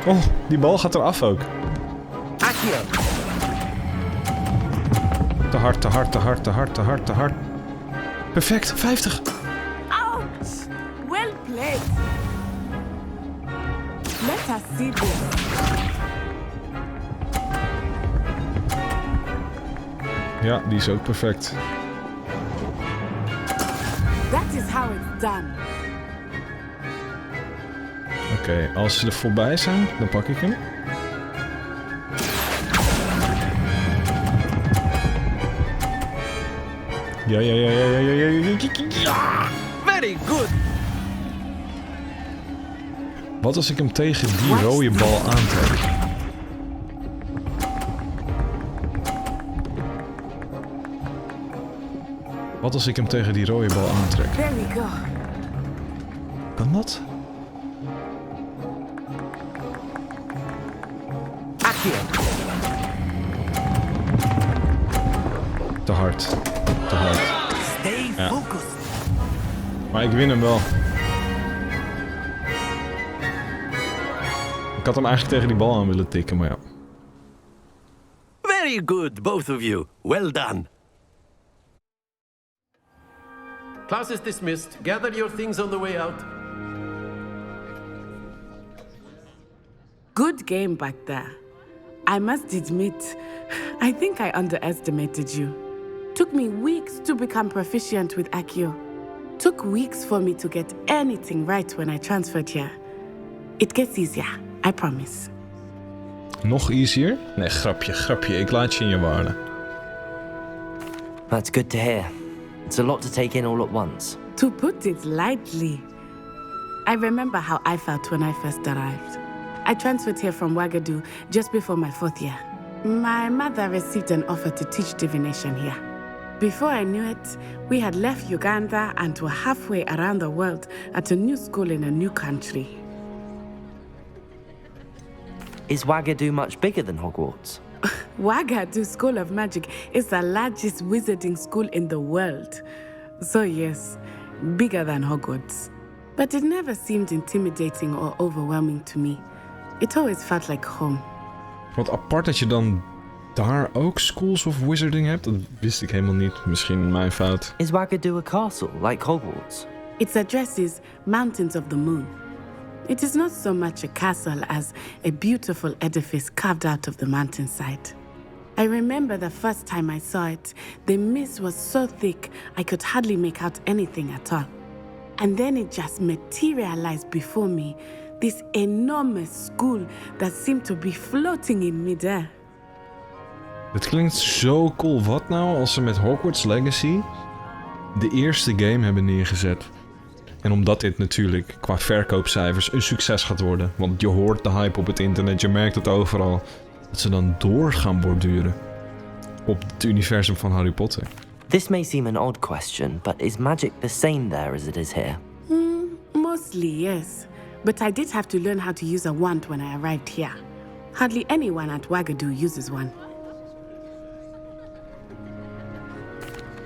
Oh, die bal gaat eraf ook. Accio. Te hard, te hard, te hard, te hard, te hard, te hard. Perfect, 50. Ouch! Well played. Let us see this. Ja, die is ook perfect. That is how it's done. Oké, als ze er voorbij zijn, dan pak ik hem. Ja. Very good. Wat als ik hem tegen die rode bal aantrek? Wat als ik hem tegen die rode bal aantrek? There we go. Kan dat? Accio. Te hard. Te hard. Stay Ja. focused. Maar ik win hem wel. Ik had hem eigenlijk tegen die bal aan willen tikken, maar ja. Very good, both of you. Well done. Class is dismissed. Gather your things on the way out. Good game back there. I must admit, I think I underestimated you. Took me weeks to become proficient with Accio. Took weeks for me to get anything right when I transferred here. It gets easier, I promise. Nog easier? Nee, grapje. Ik laat je in je waarde. That's good to hear. It's a lot to take in all at once. To put it lightly, I remember how I felt when I first arrived. I transferred here from Wagadu just before my 4th year. My mother received an offer to teach divination here. Before I knew it, we had left Uganda and were halfway around the world at a new school in a new country. Is Wagadu much bigger than Hogwarts? Wagadu School of Magic is the largest wizarding school in the world. So yes, bigger than Hogwarts. But it never seemed intimidating or overwhelming to me. It always felt like home. Wat apart dat je dan daar ook schools of wizarding hebt. Dat wist ik helemaal niet. Misschien mijn fout. Is Wagadu a castle, like Hogwarts? Its address is Mountains of the Moon. It is not so much a castle as a beautiful edifice carved out of the mountainside. I remember the first time I saw it, the mist was so thick I could hardly make out anything at all. And then it just materialized before me, this enormous school that seemed to be floating in midair. Het klinkt zo cool. Wat nou als ze met Hogwarts Legacy de eerste game hebben neergezet? En omdat dit natuurlijk qua verkoopcijfers een succes gaat worden. Want je hoort de hype op het internet, je merkt het overal. Dat ze dan door gaan borduren op het universum van Harry Potter. This may seem an odd question, but is magic the same there as it is here? Mostly, yes. But I did have to learn how to use a wand when I arrived here. Hardly anyone at Wagadu uses one.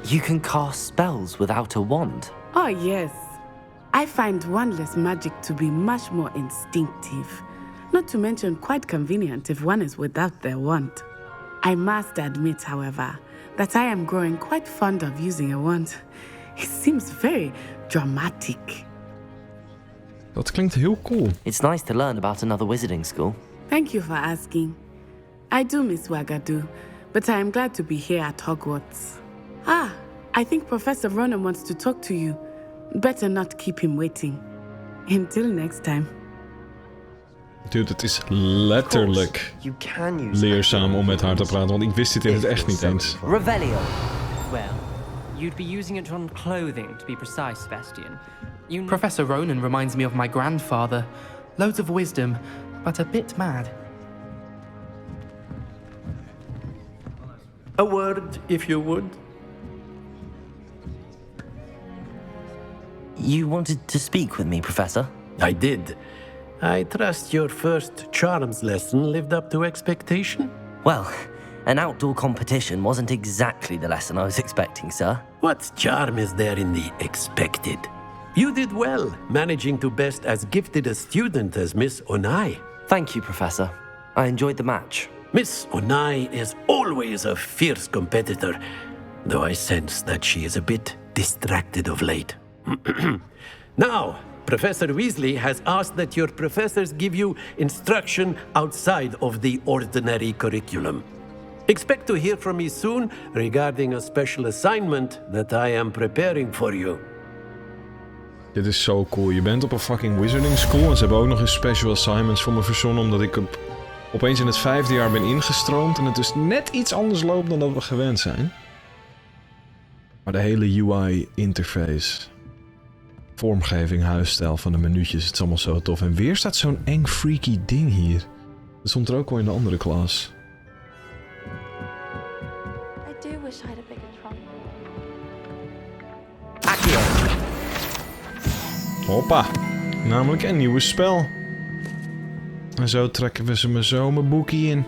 You can cast spells without a wand? Oh, yes. I find wandless magic to be much more instinctive. Not to mention quite convenient if one is without their wand. I must admit, however, that I am growing quite fond of using a wand. It seems very dramatic. Dat klinkt heel cool. It's nice to learn about another wizarding school. Thank you for asking. I do miss Wagadu, but I am glad to be here at Hogwarts. I think Professor Ronen wants to talk to you. Better not keep him waiting. Until next time. Dude, het is letterlijk leerzaam om met haar te praten, want ik wist dit in het echt niet eens. Revelio. Well, you'd be using it on clothing, to be precise, Sebastian. Professor Ronen reminds me of my grandfather. Loads of wisdom, but a bit mad. A word, if you would. You wanted to speak with me, Professor? I did. I trust your first charms lesson lived up to expectation? Well, an outdoor competition wasn't exactly the lesson I was expecting, sir. What charm is there in the expected? You did well, managing to best as gifted a student as Miss Onai. Thank you, Professor. I enjoyed the match. Miss Onai is always a fierce competitor, though I sense that she is a bit distracted of late. Now, Professor Weasley has asked that your professors give you instruction outside of the ordinary curriculum. Expect to hear from me soon regarding a special assignment that I am preparing for you. Dit is zo cool. Je bent op een fucking wizarding school en ze hebben ook nog eens special assignments voor me verzonnen omdat ik opeens in het 5e jaar ben ingestroomd en het dus net iets anders loopt dan dat we gewend zijn. Maar de hele UI-interface, vormgeving, huisstijl van de menu'tjes, het is allemaal zo tof. En weer staat zo'n eng freaky ding hier. Dat stond er ook al in de andere klas. I do wish I had a bigger trunk. Hoppa, namelijk een nieuwe spel. En zo trekken we ze me zo mijn boekie in.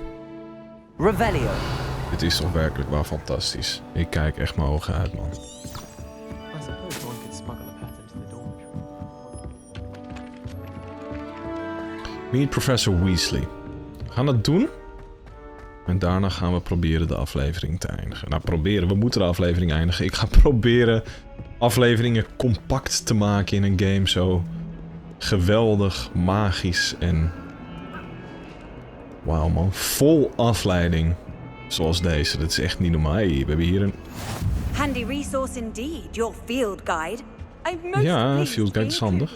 Revelio. Dit is toch werkelijk wel fantastisch. Ik kijk echt mijn ogen uit, man. Meet Professor Weasley. We gaan het doen. En daarna gaan we proberen de aflevering te eindigen. Nou, proberen. We moeten de aflevering eindigen. Ik ga proberen afleveringen compact te maken in een game zo geweldig, magisch en... Wauw, man. Vol afleiding. Zoals deze. Dat is echt niet normaal. Hey, we hebben hier een... Handy resource indeed, your field guide. Ja, field guide is handig.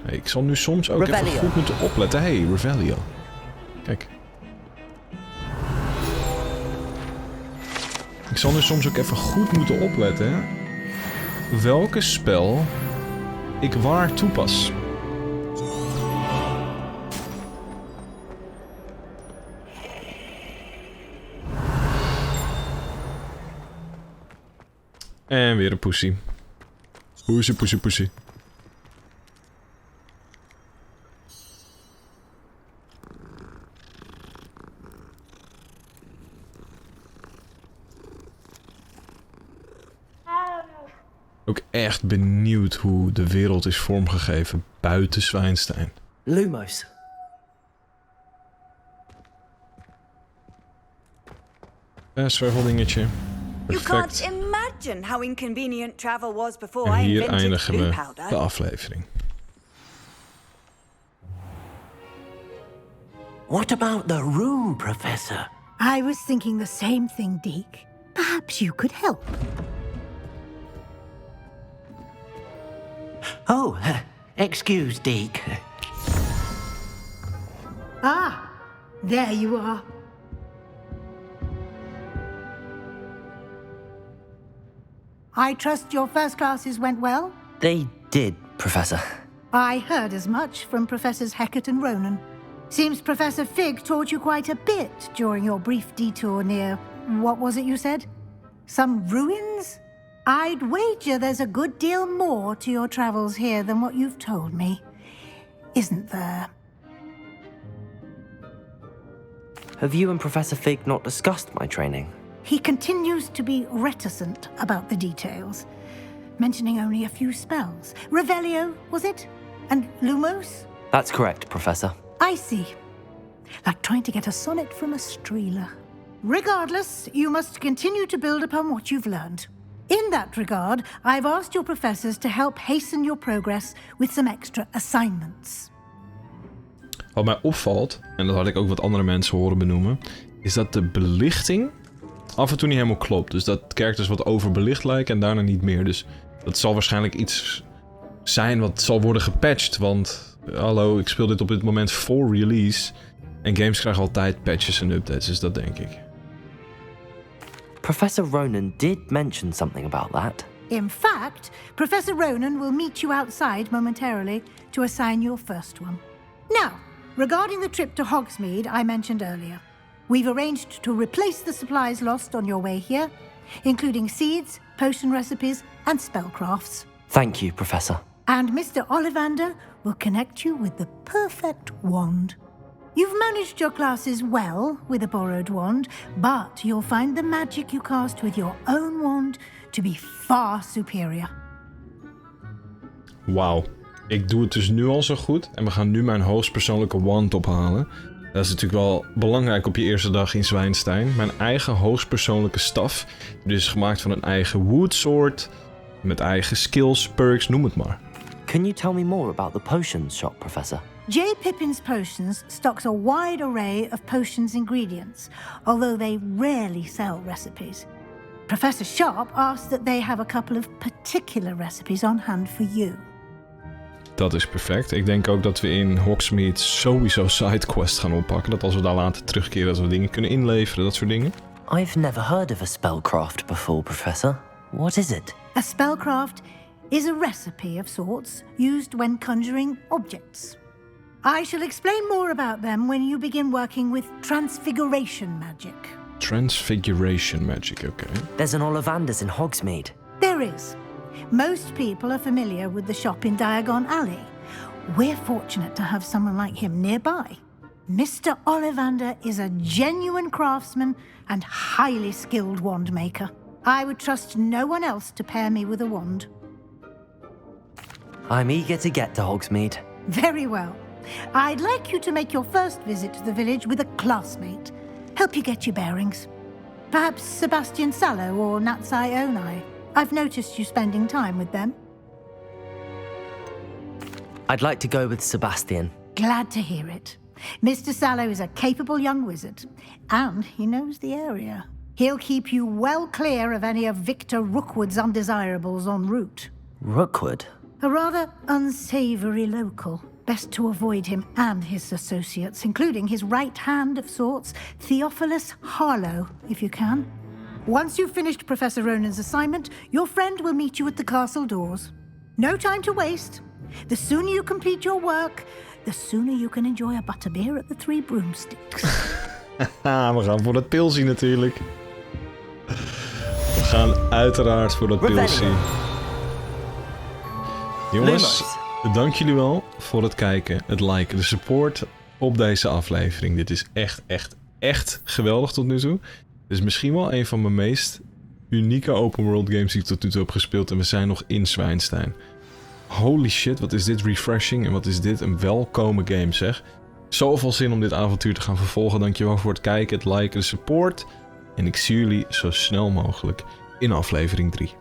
Hey, ik zal nu soms ook even goed moeten opletten. Hey, Revelio. Kijk. Ik zal nu soms ook even goed moeten opletten, hè. welke spel ik waar toepas. En weer een poesie. Poesie, poesie, poesie. Ook echt benieuwd hoe de wereld is vormgegeven buiten Zwijnstein. Lumos. Zwerveldingetje. You can't Perfect. imagine how inconvenient travel was before En I hier invented eindigen blue we powder. de aflevering. What about the room, Professor? I was thinking the same thing, Deke. Perhaps you could help. Oh, excuse, Deke. Ah, there you are. I trust your first classes went well? They did, Professor. I heard as much from Professors Hecat and Ronan. Seems Professor Fig taught you quite a bit during your brief detour near... what was it you said? Some ruins? I'd wager there's a good deal more to your travels here than what you've told me. Isn't there? Have you and Professor Fig not discussed my training? He continues to be reticent about the details, mentioning only a few spells. Revelio, was it? And Lumos? That's correct, Professor. I see. Like trying to get a sonnet from a streeler. Regardless, you must continue to build upon what you've learned. In that regard, I've asked your professors to help hasten your progress with some extra assignments. Wat mij opvalt, en dat had ik ook wat andere mensen horen benoemen, is dat de belichting af en toe niet helemaal klopt. Dus dat characters wat overbelicht lijken en daarna niet meer. Dus dat zal waarschijnlijk iets zijn wat zal worden gepatcht. Want, hallo, ik speel dit op dit moment voor release. En games krijgen altijd patches en updates, dus dat denk ik. Professor Ronan did mention something about that. In fact, Professor Ronan will meet you outside momentarily to assign your first one. Now, regarding the trip to Hogsmeade I mentioned earlier, we've arranged to replace the supplies lost on your way here, including seeds, potion recipes, and spellcrafts. Thank you, Professor. And Mr. Ollivander will connect you with the perfect wand. You've managed your classes well with a borrowed wand, but you'll find the magic you cast with your own wand to be far superior. Wauw. Ik doe het dus nu al zo goed en we gaan nu mijn hoogstpersoonlijke wand ophalen. Dat is natuurlijk wel belangrijk op je eerste dag in Zwijnstein. Mijn eigen hoogstpersoonlijke staf. Dus gemaakt van een eigen woodsword, met eigen skills, perks, noem het maar. Can you tell me more about the potions shop, Professor? J. Pippin's Potions stocks a wide array of potions ingredients, although they rarely sell recipes. Professor Sharp asked that they have a couple of particular recipes on hand for you. Dat is perfect. Ik denk ook dat we in Hogsmeade sowieso sidequests gaan oppakken. Dat als we daar later terugkeren, dat we dingen kunnen inleveren, dat soort dingen. I've never heard of a spellcraft before, Professor. What is it? A spellcraft is a recipe of sorts used when conjuring objects. I shall explain more about them when you begin working with transfiguration magic. Transfiguration magic, okay. There's an Ollivander's in Hogsmeade. There is. Most people are familiar with the shop in Diagon Alley. We're fortunate to have someone like him nearby. Mr. Ollivander is a genuine craftsman and highly skilled wand maker. I would trust no one else to pair me with a wand. I'm eager to get to Hogsmeade. Very well. I'd like you to make your first visit to the village with a classmate. Help you get your bearings. Perhaps Sebastian Sallow or Natsai Onai. I've noticed you spending time with them. I'd like to go with Sebastian. Glad to hear it. Mr. Sallow is a capable young wizard, and he knows the area. He'll keep you well clear of any of Victor Rookwood's undesirables en route. Rookwood? A rather unsavory local. Best to avoid him and his associates, including his right hand of sorts, Theophilus Harlow, if you can. Once you've finished Professor Ronan's assignment, your friend will meet you at the castle doors. No time to waste. The sooner you complete your work, the sooner you can enjoy a butterbeer at the Three Broomsticks. We gaan voor dat pilsie natuurlijk. We gaan uiteraard voor dat pilsie. Jongens, dank jullie wel voor het kijken, het liken, de support op deze aflevering. Dit is echt geweldig tot nu toe. Dit is misschien wel een van mijn meest unieke open world games die ik tot nu toe heb gespeeld. En we zijn nog in Zwijnstein. Holy shit, wat is dit refreshing en wat is dit een welkome game zeg. Zoveel zin om dit avontuur te gaan vervolgen. Dankjewel voor het kijken, het liken, de support. En ik zie jullie zo snel mogelijk in aflevering 3.